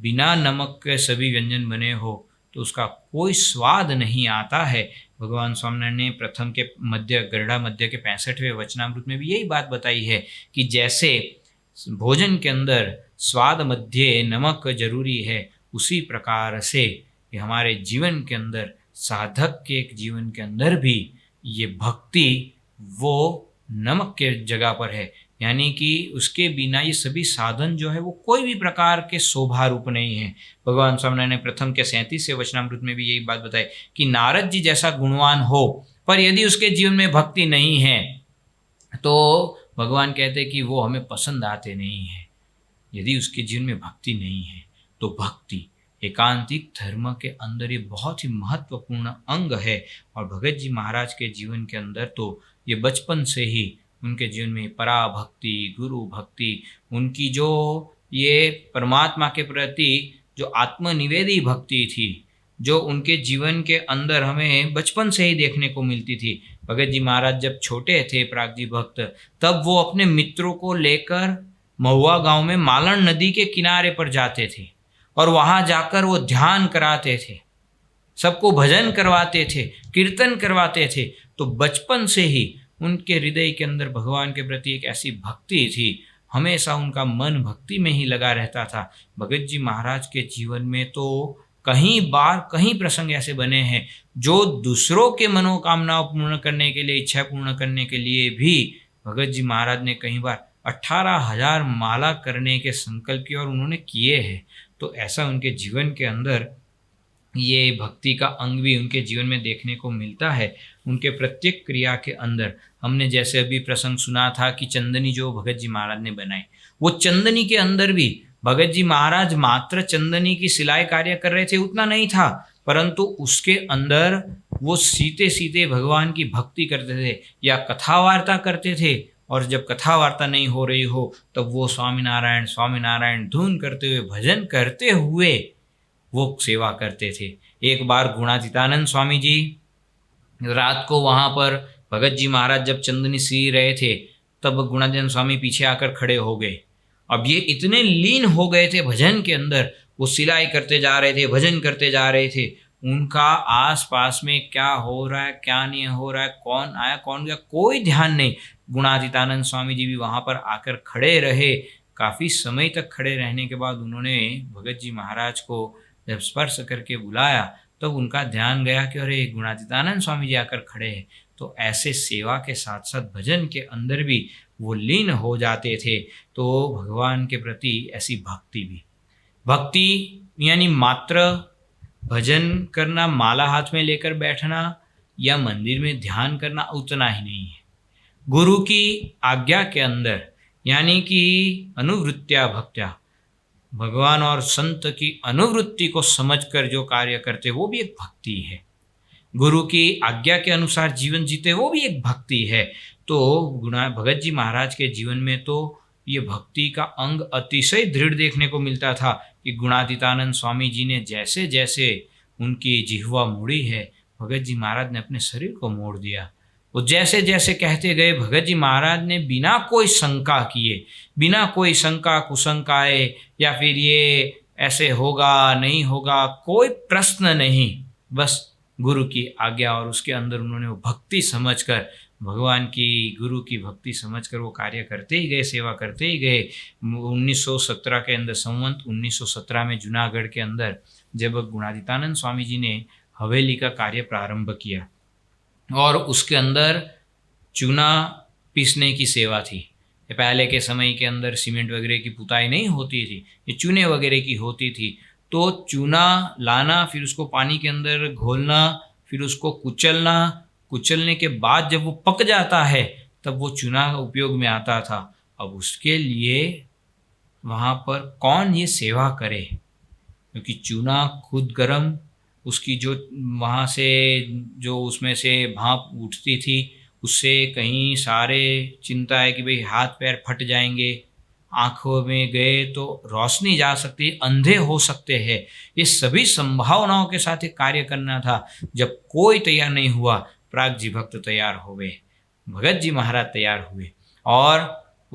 बिना नमक के सभी व्यंजन बने हो तो उसका कोई स्वाद नहीं आता है। भगवान स्वामिनारायण ने प्रथम के मध्य गरुड़ा मध्य के 65वें वचनामृत में भी यही बात बताई है कि जैसे भोजन के अंदर स्वाद मध्य नमक जरूरी है, उसी प्रकार से ये हमारे जीवन के अंदर, साधक के जीवन के अंदर भी ये भक्ति वो नमक के जगह पर है। यानी कि उसके बिना ये सभी साधन जो है वो कोई भी प्रकार के शोभा रूप नहीं है। भगवान स्वामिनारायण ने प्रथम के 37वें वचनामृत में भी यही बात बताई कि नारद जी जैसा गुणवान हो, पर यदि उसके जीवन में भक्ति नहीं है तो भगवान कहते हैं कि वो हमें पसंद आते नहीं है। यदि उसके जीवन में भक्ति नहीं है तो भक्ति एकांतिक धर्म के अंदर ये बहुत ही महत्वपूर्ण अंग है। और भगत जी महाराज के जीवन के अंदर तो ये बचपन से ही उनके जीवन में पराभक्ति, गुरु भक्ति, उनकी जो ये परमात्मा के प्रति जो आत्मनिवेदी भक्ति थी, जो उनके जीवन के अंदर हमें बचपन से ही देखने को मिलती थी। भगत जी महाराज जब छोटे थे प्रागजी भक्त, तब वो अपने मित्रों को लेकर महुआ गांव में मालन नदी के किनारे पर जाते थे और वहां जाकर वो ध्यान कराते थे, सबको भजन करवाते थे, कीर्तन करवाते थे। तो बचपन से ही उनके हृदय के अंदर भगवान के प्रति एक ऐसी भक्ति थी, हमेशा उनका मन भक्ति में ही लगा रहता था। भगत जी महाराज के जीवन में तो कई प्रसंग ऐसे बने हैं जो दूसरों के मनोकामनाओं पूर्ण करने के लिए, इच्छा पूर्ण करने के लिए भी भगत जी महाराज ने कई बार 18,000 माला करने के संकल्प किए और उन्होंने किए हैं। तो ऐसा उनके जीवन के अंदर ये भक्ति का अंग भी उनके जीवन में देखने को मिलता है। उनके प्रत्येक क्रिया के अंदर हमने जैसे अभी प्रसंग सुना था कि चंदनी जो भगत जी महाराज ने बनाई, वो चंदनी के अंदर भी भगत जी महाराज मात्र चंदनी की सिलाई कार्य कर रहे थे उतना नहीं था, परंतु उसके अंदर वो सीते सीते भगवान की भक्ति करते थे या कथा वार्ता करते थे। और जब कथा वार्ता नहीं हो रही हो तब वो स्वामीनारायण स्वामीनारायण धुन करते हुए, भजन करते हुए वो सेवा करते थे। एक बार गुणातीतानंद स्वामी जी रात को वहाँ पर भगत जी महाराज जब चंदनी सी रहे थे, तब गुणातीतानंद स्वामी पीछे आकर खड़े हो गए। अब ये इतने लीन हो गए थे भजन के अंदर, वो सिलाई करते जा रहे थे, भजन करते जा रहे थे, उनका आस पास में क्या हो रहा है क्या नहीं हो रहा है, कौन आया कौन गया, कोई ध्यान नहीं। गुणातीतानंद स्वामी जी भी वहाँ पर आकर खड़े रहे। काफ़ी समय तक खड़े रहने के बाद उन्होंने भगत जी महाराज को जब स्पर्श करके बुलाया तब तो उनका ध्यान गया कि अरे गुणातीतानंद स्वामी जी आकर खड़े हैं। तो ऐसे सेवा के साथ साथ भजन के अंदर भी वो लीन हो जाते थे। तो भगवान के प्रति ऐसी भक्ति भी, भक्ति यानी मात्र भजन करना, माला हाथ में लेकर बैठना या मंदिर में ध्यान करना उतना ही नहीं है। गुरु की आज्ञा के अंदर यानी कि अनुवृत्त्या भक्त्या, भगवान और संत की अनुवृत्ति को समझकर जो कार्य करते वो भी एक भक्ति है। गुरु की आज्ञा के अनुसार जीवन जीते वो भी एक भक्ति है। तो भगत जी महाराज के जीवन में तो ये भक्ति का अंग अतिशय दृढ़ देखने को मिलता था कि गुणातीतानंद स्वामी जी ने जैसे जैसे उनकी जिह्वा मोड़ी है, भगत जी महाराज ने अपने शरीर को मोड़ दिया। वो जैसे जैसे कहते गए, भगत जी महाराज ने बिना कोई शंका किए, बिना कोई शंका कुशंकाए या फिर ये ऐसे होगा नहीं होगा, कोई प्रश्न नहीं, बस गुरु की आज्ञा और उसके अंदर उन्होंने वो भक्ति समझकर, भगवान की गुरु की भक्ति समझकर वो कार्य करते ही गए, सेवा करते ही गए। 1917 के अंदर, संवत 1917 में जूनागढ़ के अंदर जब गुणातीतानंद स्वामी जी ने हवेली का कार्य प्रारंभ किया और उसके अंदर चूना पीसने की सेवा थी। पहले के समय के अंदर सीमेंट वगैरह की पुताई नहीं होती थी, ये चूने वगैरह की होती थी। तो चूना लाना, फिर उसको पानी के अंदर घोलना, फिर उसको कुचलना, कुचलने के बाद जब वो पक जाता है तब वो चूना उपयोग में आता था। अब उसके लिए वहाँ पर कौन ये सेवा करे, क्योंकि चूना खुद गर्म, उसकी जो वहाँ से जो उसमें से भाप उठती थी उससे कहीं सारे चिंता है कि भाई हाथ पैर फट जाएंगे, आँखों में गए तो रोशनी जा सकती है, अंधे हो सकते हैं। ये सभी संभावनाओं के साथ एक कार्य करना था। जब कोई तैयार नहीं हुआ, प्राग जी भक्त तैयार हो गए, भगत जी महाराज तैयार हुए और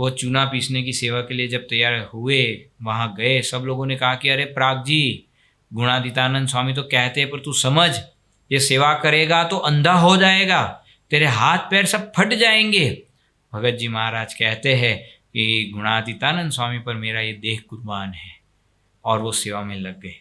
वो चूना पीसने की सेवा के लिए जब तैयार हुए, वहाँ गए, सब लोगों ने कहा कि अरे प्राग जी, गुणातीतानंद स्वामी तो कहते हैं, पर तू समझ, ये सेवा करेगा तो अंधा हो जाएगा, तेरे हाथ पैर सब फट जाएंगे। भगत जी महाराज कहते हैं कि गुणातीतानंद स्वामी पर मेरा ये देह कुर्बान है, और वो सेवा में लग गए।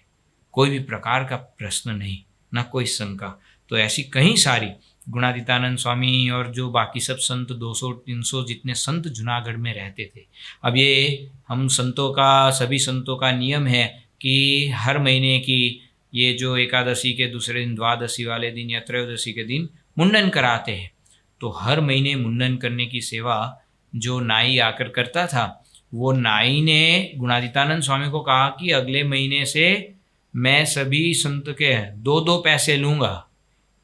कोई भी प्रकार का प्रश्न नहीं, ना कोई शंका। तो ऐसी कई सारी गुणातीतानंद स्वामी और जो बाकी सब संत 200-300 जितने संत जूनागढ़ में रहते थे। अब ये हम संतों का, सभी संतों का नियम है कि हर महीने की ये जो एकादशी के दूसरे दिन, द्वादशी वाले दिन या त्रयोदशी के दिन मुंडन कराते हैं। तो हर महीने मुंडन करने की सेवा जो नाई आकर करता था, वो नाई ने गुणातीतानंद स्वामी को कहा कि अगले महीने से मैं सभी संत के 2-2 पैसे लूँगा,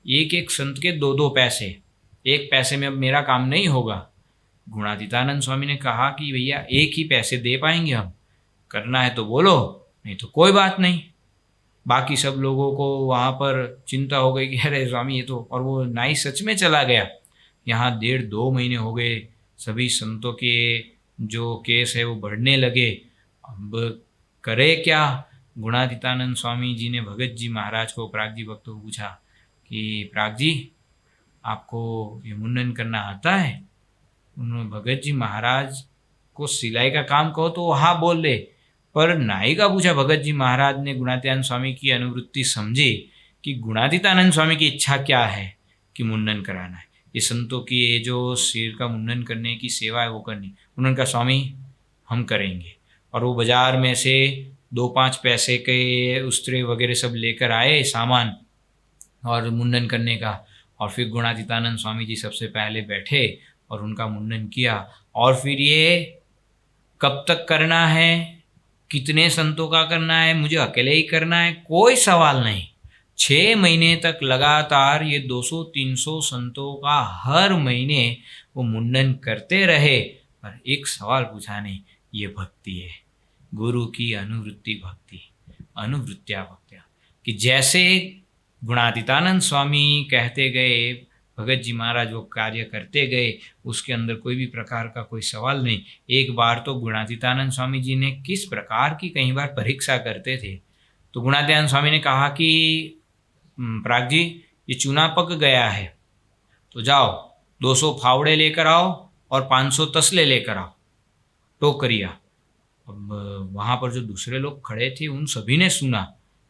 एक एक संत के 2-2 पैसे, 1 पैसे में अब मेरा काम नहीं होगा। गुणातीतानंद स्वामी ने कहा कि भैया 1 ही पैसे दे पाएंगे हम, करना है तो बोलो, नहीं तो कोई बात नहीं। बाकी सब लोगों को वहाँ पर चिंता हो गई कि अरे स्वामी ये तो, और वो नाई सच में चला गया। यहाँ 1.5-2 महीने हो गए, सभी संतों के जो केस है वो बढ़ने लगे। अब करे क्या? गुणातीतानंद स्वामी जी ने भगत जी महाराज को, प्राग जी भक्त को पूछा कि प्राग जी, आपको ये मुंडन करना आता है? उन्होंने भगत जी महाराज को सिलाई का काम कहो तो हाँ बोल ले, पर नाई का पूछा। भगत जी महाराज ने गुणातीतानंद स्वामी की अनुवृत्ति समझी कि गुणातीतानंद स्वामी की इच्छा क्या है कि मुंडन कराना है, ये संतों की ये जो सिर का मुंडन करने की सेवा है वो करनी। उन्होंने कहा स्वामी हम करेंगे, और वो बाजार में से 2-5 पैसे के उस्तरे वगैरह सब लेकर आए सामान और मुंडन करने का। और फिर गुणातीतानंद स्वामी जी सबसे पहले बैठे और उनका मुंडन किया। और फिर ये कब तक करना है, कितने संतों का करना है, मुझे अकेले ही करना है, कोई सवाल नहीं। 6 महीने तक लगातार ये 200-300 संतों का हर महीने वो मुंडन करते रहे, पर एक सवाल पूछा नहीं। ये भक्ति है, गुरु की अनुवृत्ति भक्ति, अनुवृत्त्या भक्त्या। कि जैसे गुणातीतानंद स्वामी कहते गए, भगत जी महाराज वो कार्य करते गए, उसके अंदर कोई भी प्रकार का कोई सवाल नहीं। एक बार तो गुणातीतानंद स्वामी जी ने किस प्रकार की कई बार परीक्षा करते थे। तो गुणातीतानंद स्वामी ने कहा कि प्राग जी, ये चूना पक गया है, तो जाओ 200 फावड़े लेकर आओ और 500 तसले लेकर आओ, टोकरिया। अब वहाँ पर जो दूसरे लोग खड़े थे उन सभी ने सुना।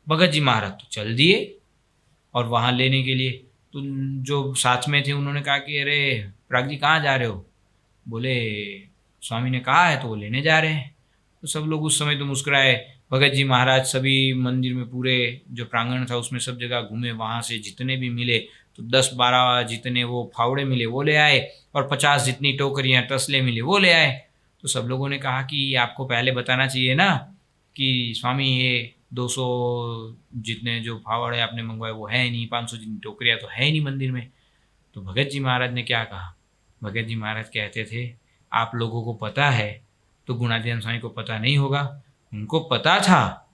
भगत जी महाराज तो चल दिए और वहाँ लेने के लिए। तो जो साथ में थे उन्होंने कहा कि अरे प्राग जी कहाँ जा रहे हो? बोले स्वामी ने कहा है तो वो लेने जा रहे हैं। तो सब लोग उस समय तो मुस्कुराए। भगत जी महाराज सभी मंदिर में, पूरे जो प्रांगण था उसमें सब जगह घूमे, वहाँ से जितने भी मिले तो 10-12 जितने वो फावड़े मिले वो ले आए, और 50 जितनी टोकरियाँ तसले मिले वो ले आए। तो सब लोगों ने कहा कि आपको पहले बताना चाहिए ना कि स्वामी ये 200 जितने जो फावड़े आपने मंगवाए वो है नहीं, 500 जितनी टोकरियाँ तो है नहीं मंदिर में। तो भगत जी महाराज ने क्या कहा? भगत जी महाराज कहते थे आप लोगों को पता है तो गुणातीतानंद स्वामी को पता नहीं होगा। उनको पता था,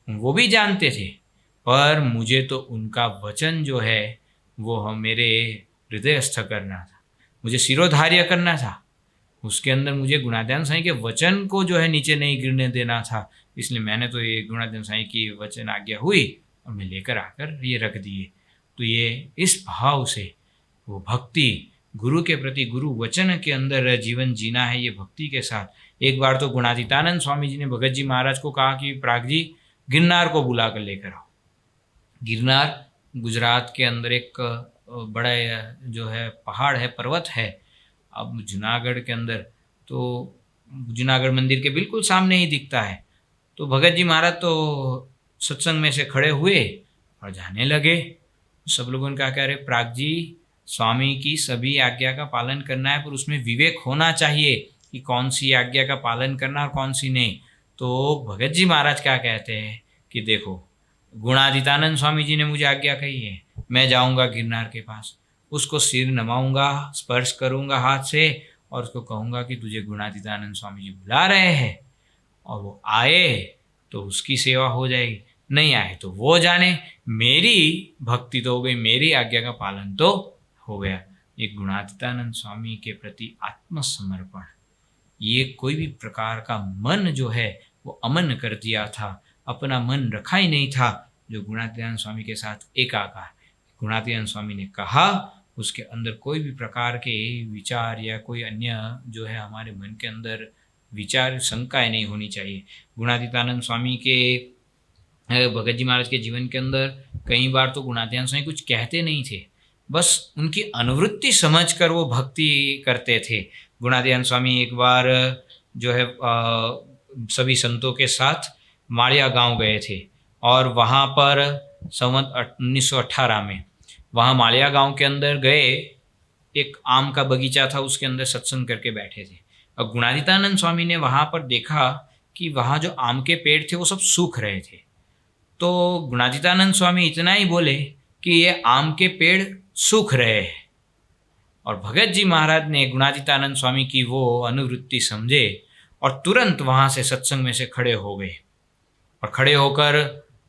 वो भी जानते थे, पर मुझे तो उनका वचन जो है वो हम मेरे हृदयस्थ करना था, मुझे शिरोधार्य करना था। उसके अंदर मुझे गुणातीतानंद स्वामी के वचन को जो है नीचे नहीं गिरने देना था। इसलिए मैंने तो ये गुणातीतानंद स्वामी की वचन आज्ञा हुई और मैं लेकर आकर ये रख दिए। तो ये इस भाव से वो भक्ति, गुरु के प्रति, गुरु वचन के अंदर जीवन जीना है, ये भक्ति के साथ। एक बार तो गुणातीतानंद स्वामी जी ने भगत जी महाराज को कहा कि प्राग जी गिरनार को बुला कर लेकर आओ। गिरनार गुजरात के अंदर एक बड़ा जो है पहाड़ है, पर्वत है। अब जूनागढ़ के अंदर तो जूनागढ़ मंदिर के बिल्कुल सामने ही दिखता है। तो भगत जी महाराज तो सत्संग में से खड़े हुए और जाने लगे। सब लोगों ने कहा कि अरे प्राग जी, स्वामी की सभी आज्ञा का पालन करना है, पर उसमें विवेक होना चाहिए कि कौन सी आज्ञा का पालन करना और कौन सी नहीं। तो भगत जी महाराज क्या कहते हैं कि देखो, गुणातीतानंद स्वामी जी ने मुझे आज्ञा कही है, मैं जाऊंगा गिरनार के पास, उसको सिर नमाऊंगा, स्पर्श करूंगा हाथ से और उसको कहूंगा कि तुझे गुणातीतानंद स्वामी जी बुला रहे हैं, और वो आए तो उसकी सेवा हो जाएगी, नहीं आए तो वो जाने। मेरी भक्ति तो हो गई, मेरी आज्ञा का पालन तो हो गया। ये गुणातीतानंद स्वामी के प्रति आत्मसमर्पण, ये कोई भी प्रकार का मन जो है वो अमन कर दिया था, अपना मन रखा ही नहीं था जो गुणातीतानंद स्वामी के साथ एकाकार। गुणातीतानंद स्वामी ने कहा उसके अंदर कोई भी प्रकार के विचार या कोई अन्य जो है हमारे मन के अंदर विचार शंकाएं नहीं होनी चाहिए। गुणातीतानंद स्वामी के भगत जी महाराज के जीवन के अंदर कई बार तो गुणातीतानंद स्वामी कुछ कहते नहीं थे, बस उनकी अनुवृत्ति समझकर वो भक्ति करते थे। गुणातीतानंद स्वामी एक बार जो है सभी संतों के साथ माड़िया गांव गए थे और वहाँ पर संवत 1918 में वहाँ माड़िया गांव के अंदर गए, एक आम का बगीचा था, उसके अंदर सत्संग करके बैठे थे। अब गुणातीतानंद स्वामी ने वहाँ पर देखा कि वहाँ जो आम के पेड़ थे वो सब सूख रहे थे। तो गुणातीतानंद स्वामी इतना ही बोले कि ये आम के पेड़ सूख रहे हैं, और भगत जी महाराज ने गुणातीतानंद स्वामी की वो अनुवृत्ति समझे और तुरंत वहाँ से सत्संग में से खड़े हो गए और खड़े होकर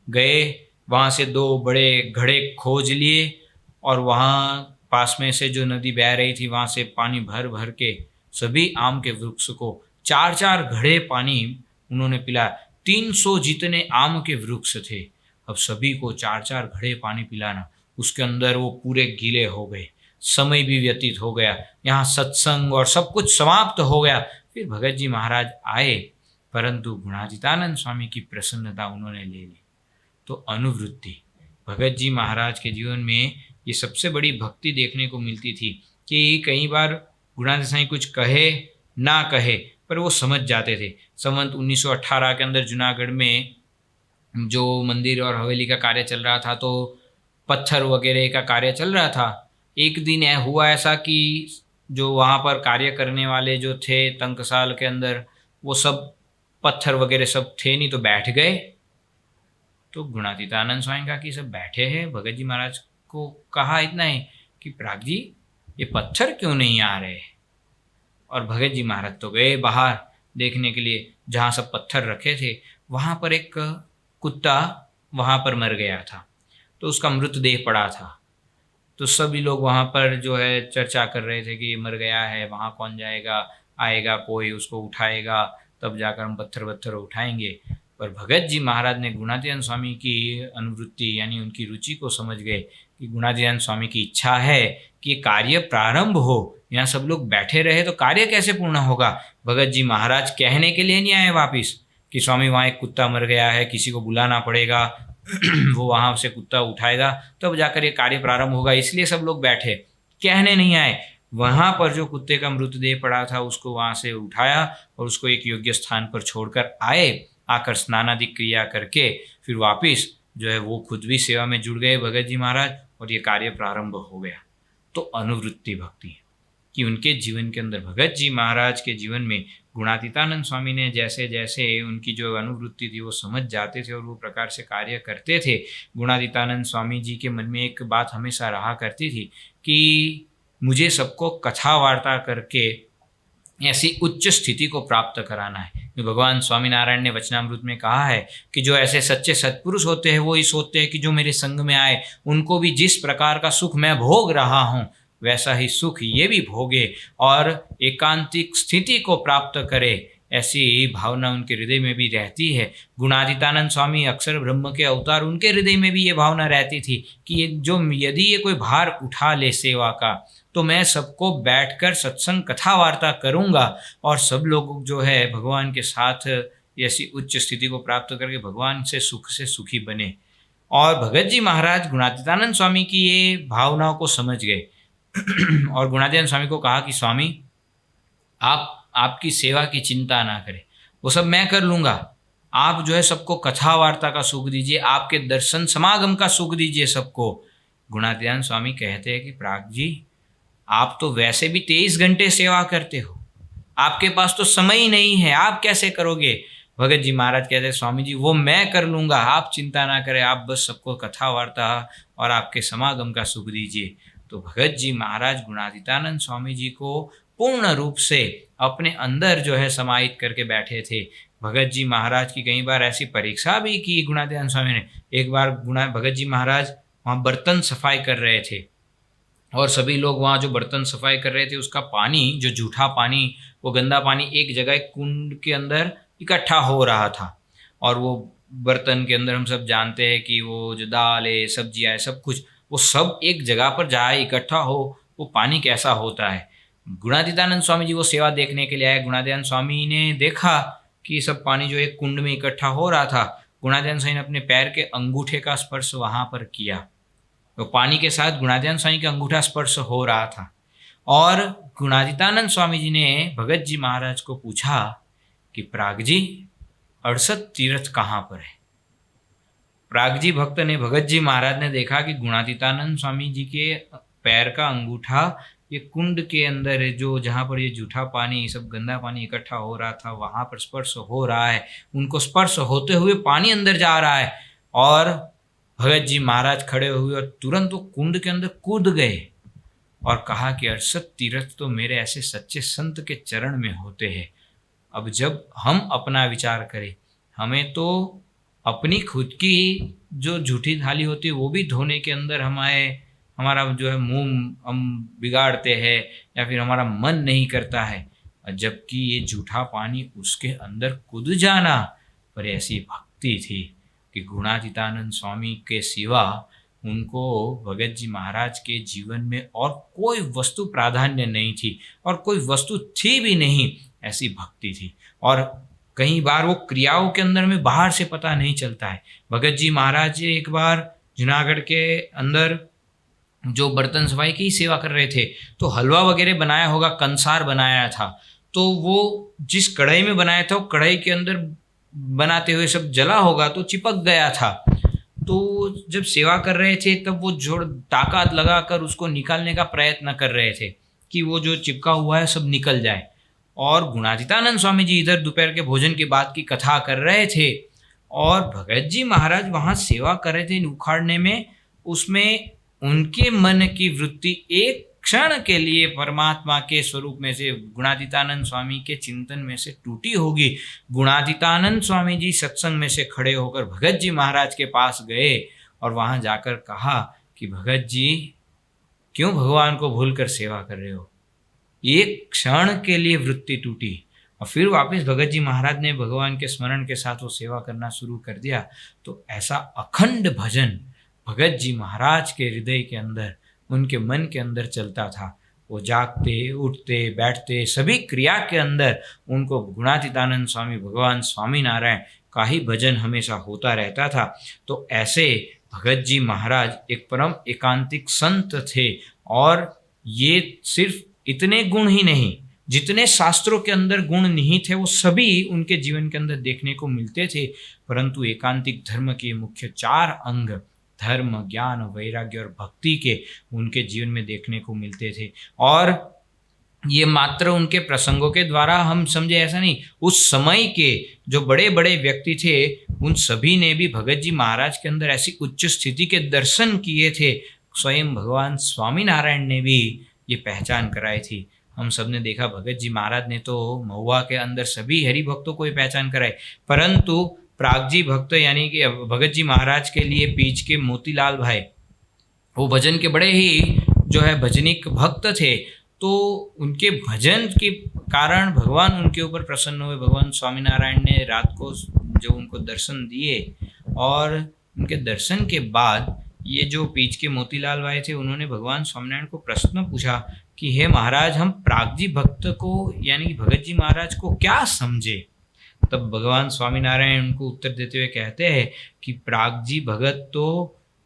गए, वहाँ से 2 बड़े घड़े खोज लिए और वहाँ पास में से जो नदी बह रही थी वहाँ से पानी भर भर के सभी आम के वृक्ष को 4-4 घड़े पानी उन्होंने पिलाया। 300 जितने आम के वृक्ष थे, अब सभी को 4-4 घड़े पानी पिलाना, उसके अंदर वो पूरे गीले हो गए। समय भी व्यतीत हो गया, यहाँ सत्संग और सब कुछ समाप्त हो गया। फिर भगत जी महाराज आए, परंतु गुणातीतानंद स्वामी की प्रसन्नता उन्होंने ले ली। तो अनुवृत्ति, भगत जी महाराज के जीवन में ये सबसे बड़ी भक्ति देखने को मिलती थी कि कई बार गुणातीतानंद स्वामी कुछ कहे ना कहे पर वो समझ जाते थे। संवत 1918 के अंदर जूनागढ़ में जो मंदिर और हवेली का कार्य चल रहा था, तो पत्थर वगैरह का कार्य चल रहा था। एक दिन हुआ ऐसा कि जो वहाँ पर कार्य करने वाले जो थे तंकसाल के अंदर, वो सब पत्थर वगैरह सब थे नहीं, तो बैठ गए। तो गुणातीतानंद स्वामी कहा कि सब बैठे हैं, भगत जी महाराज को कहा इतना ही कि प्राग जी ये पत्थर क्यों नहीं आ रहे। और भगत जी महाराज तो गए बाहर देखने के लिए, जहाँ सब पत्थर रखे थे वहाँ पर एक कुत्ता वहाँ पर मर गया था, तो उसका मृतदेह पड़ा था। तो सभी लोग वहाँ पर जो है चर्चा कर रहे थे कि मर गया है, वहाँ कौन जाएगा, आएगा कोई उसको उठाएगा, तब जाकर हम पत्थर उठाएंगे। पर भगत जी महाराज ने गुणातीतानंद स्वामी की अनुवृत्ति यानी उनकी रुचि को समझ गए कि गुणातीतानंद स्वामी की इच्छा है कि कार्य प्रारंभ हो, यहाँ सब लोग बैठे रहे तो कार्य कैसे पूर्ण होगा। भगत जी महाराज कहने के लिए नहीं आए वापिस कि स्वामी वहाँ एक कुत्ता मर गया है, किसी को बुलाना पड़ेगा वो वहाँ से कुत्ता उठाएगा तब जाकर ये कार्य प्रारंभ होगा, इसलिए सब लोग बैठे, कहने नहीं आए। वहाँ पर जो कुत्ते का मृतदेह पड़ा था उसको वहाँ से उठाया और उसको एक योग्य स्थान पर छोड़कर आए, आकर स्नानादि क्रिया करके फिर वापिस जो है वो खुद भी सेवा में जुड़ गए भगत जी महाराज, और ये कार्य प्रारंभ हो गया। तो अनुवृत्ति भक्ति कि उनके जीवन के अंदर, भगत जी महाराज के जीवन में गुणातीतानंद स्वामी ने जैसे जैसे उनकी जो अनुवृत्ति थी वो समझ जाते थे और वो प्रकार से कार्य करते थे। गुणातीतानंद स्वामी जी के मन में एक बात हमेशा रहा करती थी कि मुझे सबको कथा वार्ता करके ऐसी उच्च स्थिति को प्राप्त कराना है। भगवान स्वामीनारायण ने वचनामृत में कहा है कि जो ऐसे सच्चे सत्पुरुष होते हैं वो ही सोचते हैं कि जो मेरे संग में आए उनको भी जिस प्रकार का सुख मैं भोग रहा हूँ वैसा ही सुख ये भी भोगे और एकांतिक स्थिति को प्राप्त करे, ऐसी भावना उनके हृदय में भी रहती है। गुणातीतानंद स्वामी अक्षर ब्रह्म के अवतार, उनके हृदय में भी ये भावना रहती थी कि ये जो यदि ये कोई भार उठा ले सेवा का तो मैं सबको बैठकर सत्संग कथा वार्ता करूँगा और सब लोग जो है भगवान के साथ ऐसी उच्च स्थिति को प्राप्त करके भगवान से सुखी बने। और भगत जी महाराज गुणातीतानंद स्वामी की ये भावनाओं को समझ गए और गुणातीतानंद स्वामी को कहा कि स्वामी आपकी सेवा की चिंता ना करें, वो सब मैं कर लूँगा, आप जो है सबको कथा वार्ता का सुख दीजिए, आपके दर्शन समागम का सुख दीजिए सबको। गुणातीतानंद स्वामी कहते हैं कि प्राग जी आप तो वैसे भी 23 घंटे सेवा करते हो, आपके पास तो समय ही नहीं है, आप कैसे करोगे। भगत जी महाराज कहते हैं स्वामी जी वो मैं कर लूँगा, आप चिंता ना करें, आप बस सबको कथा वार्ता और आपके समागम का सुख दीजिए। तो भगत जी महाराज गुणातीतानंद स्वामी जी को पूर्ण रूप से अपने अंदर जो है समाहित करके बैठे थे। भगत जी महाराज की कई बार ऐसी परीक्षा भी की गुणातीतानंद स्वामी ने। एक बार भगत जी महाराज वहाँ बर्तन सफाई कर रहे थे और सभी लोग वहाँ जो बर्तन सफाई कर रहे थे उसका पानी, जो जूठा पानी, वो गंदा पानी एक जगह एक कुंड के अंदर इकट्ठा हो रहा था। और वो बर्तन के अंदर हम सब जानते हैं कि वो जो दाल है, सब्जियाँ है, सब कुछ वो सब एक जगह पर जाए इकट्ठा हो, वो पानी कैसा होता है। गुणातीतानंद स्वामी जी वो सेवा देखने के लिए आए। गुणातीतानंद स्वामी ने देखा कि सब पानी जो एक कुंड में इकट्ठा हो रहा था। गुणातीतानंद स्वामी ने अपने पैर के अंगूठे का स्पर्श वहाँ पर किया, तो पानी के साथ गुणातीतानंद स्वामी का अंगूठा स्पर्श हो रहा था। और गुणातीतानंद स्वामी जी ने भगत जी महाराज को पूछा कि प्राग जी, 68 तीर्थ कहाँ पर है। प्राग जी भक्त ने, भगत जी महाराज ने देखा कि गुणातीतानंद स्वामी जी के पैर का अंगूठा ये कुंड के अंदर है, जो जहाँ पर ये जूठा पानी, सब गंदा पानी इकट्ठा हो रहा था, वहाँ पर स्पर्श हो रहा है। उनको स्पर्श होते हुए पानी अंदर जा रहा है। और भगत जी महाराज खड़े हुए और तुरंत वो कुंड के अंदर कूद गए और कहा कि 68 तीर्थ तो मेरे ऐसे सच्चे संत के चरण में होते हैं। अब जब हम अपना विचार करें, हमें तो अपनी खुद की जो झूठी थाली होती है वो भी धोने के अंदर हमारा जो है मुंह हम बिगाड़ते हैं, या फिर हमारा मन नहीं करता है, जबकि ये झूठा पानी उसके अंदर कूद जाना पर ऐसी भक्ति थी कि गुणातीतानंद स्वामी के सिवा उनको भगत जी महाराज के जीवन में और कोई वस्तु प्राधान्य नहीं थी और कोई वस्तु थी भी नहीं, ऐसी भक्ति थी। और कई बार वो क्रियाओं के अंदर में बाहर से पता नहीं चलता है। भगत जी महाराज एक बार जूनागढ़ के अंदर जो बर्तन सफाई की सेवा कर रहे थे, तो हलवा वगैरह बनाया होगा, कंसार बनाया था, तो वो जिस कढ़ाई में बनाया था वो कढ़ाई के अंदर बनाते हुए सब जला होगा तो चिपक गया था। तो जब सेवा कर रहे थे तब वो जोड़ ताकत लगाकर उसको निकालने का प्रयत्न कर रहे थे कि वो जो चिपका हुआ है सब निकल जाए। और गुणातीतानंद स्वामी जी इधर दोपहर के भोजन के बाद की कथा कर रहे थे और भगत जी महाराज वहाँ सेवा कर रहे थे उखाड़ने में। उसमें उनके मन की वृत्ति एक क्षण के लिए परमात्मा के स्वरूप में से, गुणातीतानंद स्वामी के चिंतन में से टूटी होगी। गुणातीतानंद स्वामी जी सत्संग में से खड़े होकर भगत जी महाराज के पास गए और वहाँ जाकर कहा कि भगत जी, क्यों भगवान को भूलकर सेवा कर रहे हो। एक क्षण के लिए वृत्ति टूटी और फिर वापस भगत जी महाराज ने भगवान के स्मरण के साथ वो सेवा करना शुरू कर दिया। तो ऐसा अखंड भजन भगत जी महाराज के हृदय के अंदर, उनके मन के अंदर चलता था। वो जागते, उठते, बैठते, सभी क्रिया के अंदर उनको गुणातीतानंद स्वामी, भगवान स्वामीनारायण का ही भजन हमेशा होता रहता था। तो ऐसे भगत जी महाराज एक परम एकांतिक संत थे। और ये सिर्फ इतने गुण ही नहीं, जितने शास्त्रों के अंदर गुण निहित थे वो सभी उनके जीवन के अंदर देखने को मिलते थे। परंतु एकांतिक धर्म के मुख्य 4 अंग, धर्म, ज्ञान, वैराग्य और भक्ति के उनके जीवन में देखने को मिलते थे। और ये मात्र उनके प्रसंगों के द्वारा हम समझे ऐसा नहीं, उस समय के जो बड़े बड़े व्यक्ति थे उन सभी ने भी भगत जी महाराज के अंदर ऐसी उच्च स्थिति के दर्शन किए थे। स्वयं भगवान स्वामीनारायण ने भी ये पहचान कराई थी। हम सब ने देखा, भगत जी महाराज ने तो महुआ के अंदर सभी हरि भक्तों को ही पहचान कराई, परंतु प्रागजी भक्त यानी कि भगत जी महाराज के लिए पीछ के मोतीलाल भाई वो भजन के बड़े ही जो है भजनिक भक्त थे। तो उनके भजन के कारण भगवान उनके ऊपर प्रसन्न हुए। भगवान स्वामीनारायण ने रात को जो उनको दर्शन दिए और उनके दर्शन के बाद ये जो पीछ के मोतीलाल भाई थे उन्होंने भगवान स्वामीनारायण को प्रश्न पूछा कि हे महाराज, हम प्रागजी भक्त को यानी कि भगत जी महाराज को क्या समझे। तब भगवान स्वामीनारायण उनको उत्तर देते हुए कहते हैं कि प्रागजी भगत तो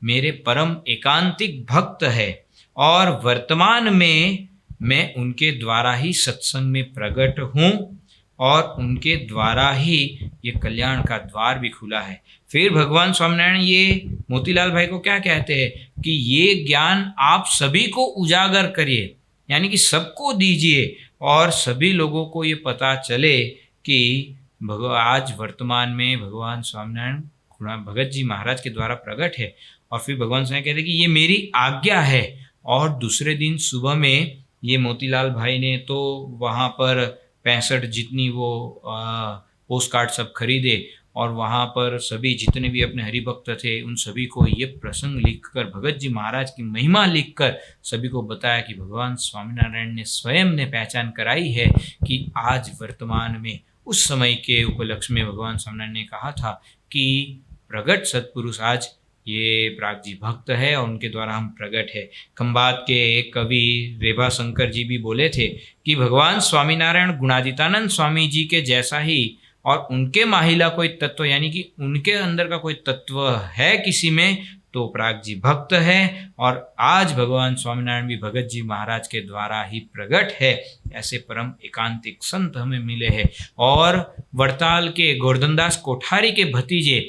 मेरे परम एकांतिक भक्त है और वर्तमान में मैं उनके द्वारा ही सत्संग में प्रकट हूँ और उनके द्वारा ही ये कल्याण का द्वार भी खुला है। फिर भगवान स्वामीनारायण ये मोतीलाल भाई को क्या कहते हैं कि ये ज्ञान आप सभी को उजागर करिए, यानी कि सबको दीजिए और सभी लोगों को ये पता चले कि आज वर्तमान में भगवान स्वामीनारायण भगत जी महाराज के द्वारा प्रकट है। और फिर भगवान स्वामी कहते हैं कि ये मेरी आज्ञा है। और दूसरे दिन सुबह में ये मोतीलाल भाई ने तो वहाँ पर 65 जितनी वो पोस्ट कार्ड सब खरीदे और वहाँ पर सभी जितने भी अपने हरिभक्त थे उन सभी को ये प्रसंग लिखकर, भगत जी महाराज की महिमा लिखकर सभी को बताया कि भगवान स्वामीनारायण ने स्वयं ने पहचान कराई है कि आज वर्तमान में उस समय के उपलक्ष्य में भगवान स्वामीनारायण ने कहा था कि प्रगट सत्पुरुष आज ये प्राग जी भक्त है और उनके द्वारा हम प्रगट है। खंबात के एक कवि रेभा शंकर जी भी बोले थे कि भगवान स्वामीनारायण गुणातीतानंद स्वामी जी के जैसा ही और उनके माहिला कोई तत्व, यानी कि उनके अंदर का कोई तत्व है किसी में तो प्राग जी भक्त है। और आज भगवान स्वामीनारायण भी भगत जी महाराज के द्वारा ही प्रगट है। ऐसे परम एकांतिक संत हमें मिले हैं। और वड़ताल के गोवर्धनदास कोठारी के भतीजे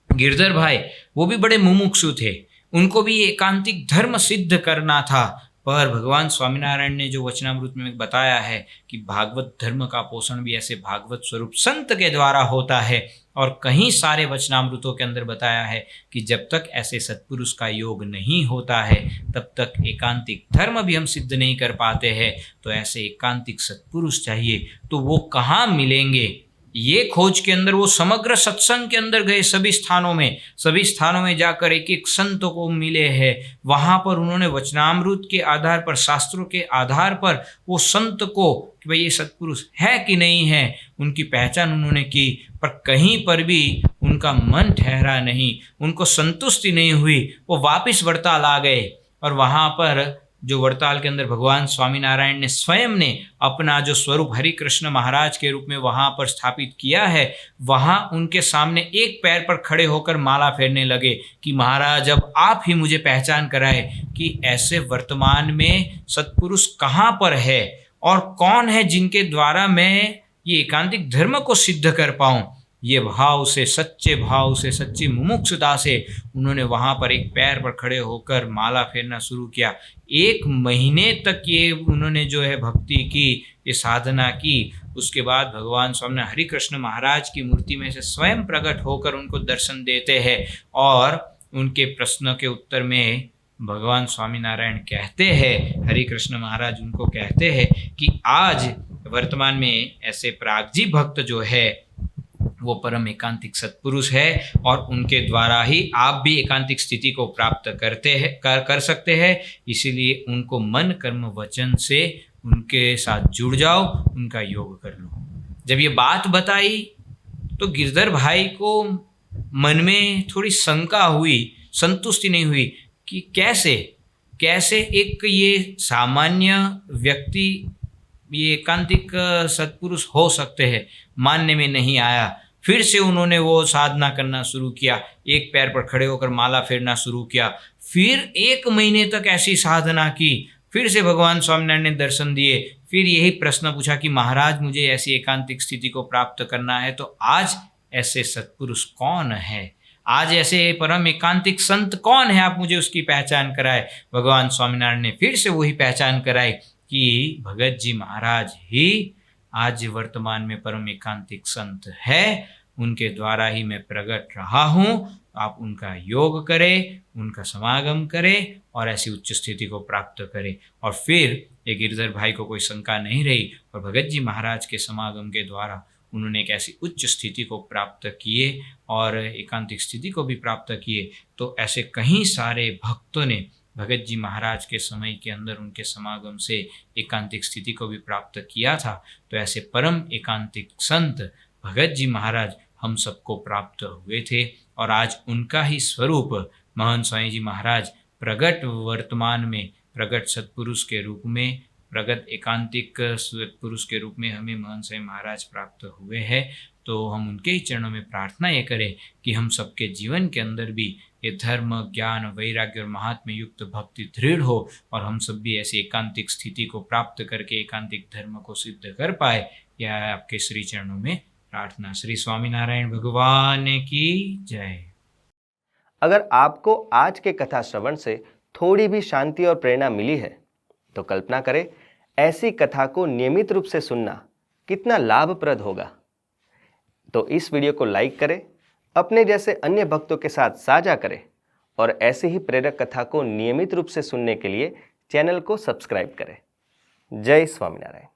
गिरधर भाई, वो भी बड़े मुमुक्षु थे, उनको भी एकांतिक धर्म सिद्ध करना था। पर भगवान स्वामीनारायण ने जो वचनामृत में बताया है कि भागवत धर्म का पोषण भी ऐसे भागवत स्वरूप संत के द्वारा होता है। और कहीं सारे वचनामृतों के अंदर बताया है कि जब तक ऐसे सत्पुरुष का योग नहीं होता है तब तक एकांतिक धर्म भी हम सिद्ध नहीं कर पाते हैं। तो ऐसे एकांतिक सत्पुरुष चाहिए, तो वो कहाँ मिलेंगे? ये खोज के अंदर वो समग्र सत्संग के अंदर गए, सभी स्थानों में जाकर एक एक संत को मिले हैं। वहाँ पर उन्होंने वचनामृत के आधार पर, शास्त्रों के आधार पर वो संत को कि भाई ये सत्पुरुष है कि नहीं है, उनकी पहचान उन्होंने की। पर कहीं पर भी उनका मन ठहरा नहीं, उनको संतुष्टि नहीं हुई। वो वापिस वड़ताल आ गए और वहाँ पर जो वड़ताल के अंदर भगवान स्वामीनारायण ने स्वयं ने अपना जो स्वरूप हरि कृष्ण महाराज के रूप में वहाँ पर स्थापित किया है, वहाँ उनके सामने एक पैर पर खड़े होकर माला फेरने लगे कि महाराज अब आप ही मुझे पहचान कराए कि ऐसे वर्तमान में सत्पुरुष कहाँ पर है और कौन है जिनके द्वारा मैं ये एकांतिक धर्म को सिद्ध कर पाऊँ। ये भाव से, सच्चे भाव से, सच्ची मुमुक्षुता से उन्होंने वहाँ पर एक पैर पर खड़े होकर माला फेरना शुरू किया। 1 महीने तक ये उन्होंने जो है भक्ति की, ये साधना की। उसके बाद भगवान स्वामी हरि कृष्ण महाराज की मूर्ति में से स्वयं प्रकट होकर उनको दर्शन देते हैं और उनके प्रश्न के उत्तर में भगवान स्वामीनारायण कहते हैं, हरि कृष्ण महाराज उनको कहते हैं कि आज वर्तमान में ऐसे प्रागजी भक्त जो है वो परम एकांतिक सत्पुरुष है और उनके द्वारा ही आप भी एकांतिक स्थिति को प्राप्त कर सकते हैं। इसीलिए उनको मन कर्म वचन से उनके साथ जुड़ जाओ, उनका योग कर लो। जब ये बात बताई तो गिरधर भाई को मन में थोड़ी शंका हुई, संतुष्टि नहीं हुई कि कैसे एक ये सामान्य व्यक्ति ये एकांतिक सत्पुरुष हो सकते हैं, मानने में नहीं आया। फिर से उन्होंने वो साधना करना शुरू किया, एक पैर पर खड़े होकर माला फेरना शुरू किया। फिर 1 महीने तक ऐसी साधना की। फिर से भगवान स्वामीनारायण ने दर्शन दिए। फिर यही प्रश्न पूछा कि महाराज मुझे ऐसी एकांतिक स्थिति को प्राप्त करना है, तो आज ऐसे सत्पुरुष कौन है, आज ऐसे परम एकांतिक संत कौन है, आप मुझे उसकी पहचान कराए। भगवान स्वामीनारायण ने फिर से वही पहचान कराई कि भगत जी महाराज ही आज वर्तमान में परम एकांतिक संत है, उनके द्वारा ही मैं प्रकट रहा हूँ। आप उनका योग करें, उनका समागम करें और ऐसी उच्च स्थिति को प्राप्त करें। और फिर ये गिरधर भाई को कोई शंका नहीं रही और भगत जी महाराज के समागम के द्वारा उन्होंने एक ऐसी उच्च स्थिति को प्राप्त किए और एकांतिक स्थिति को भी प्राप्त किए। तो ऐसे कई सारे भक्तों ने भगत जी महाराज के समय के अंदर उनके समागम से एकांतिक स्थिति को भी प्राप्त किया था। तो ऐसे परम एकांतिक संत भगत जी महाराज हम सबको प्राप्त हुए थे और आज उनका ही स्वरूप महान स्वामी जी महाराज प्रगट वर्तमान में प्रगट सत्पुरुष के रूप में, प्रगट एकांतिक सत्पुरुष के रूप में हमें महान स्वामी महाराज प्राप्त हुए हैं। तो हम उनके ही चरणों में प्रार्थना ये करें कि हम सबके जीवन के अंदर भी ये धर्म, ज्ञान, वैराग्य और महात्म्य युक्त भक्ति दृढ़ हो और हम सब भी ऐसी एकांतिक स्थिति को प्राप्त करके एकांतिक धर्म को सिद्ध कर पाए। यह है आपके श्री चरणों में प्रार्थना। श्री स्वामीनारायण भगवान की जय। अगर आपको आज के कथा श्रवण से थोड़ी भी शांति और प्रेरणा मिली है तो कल्पना करें ऐसी कथा को नियमित रूप से सुनना कितना लाभप्रद होगा। तो इस वीडियो को लाइक करें, अपने जैसे अन्य भक्तों के साथ साझा करें और ऐसे ही प्रेरक कथा को नियमित रूप से सुनने के लिए चैनल को सब्सक्राइब करें। जय स्वामीनारायण।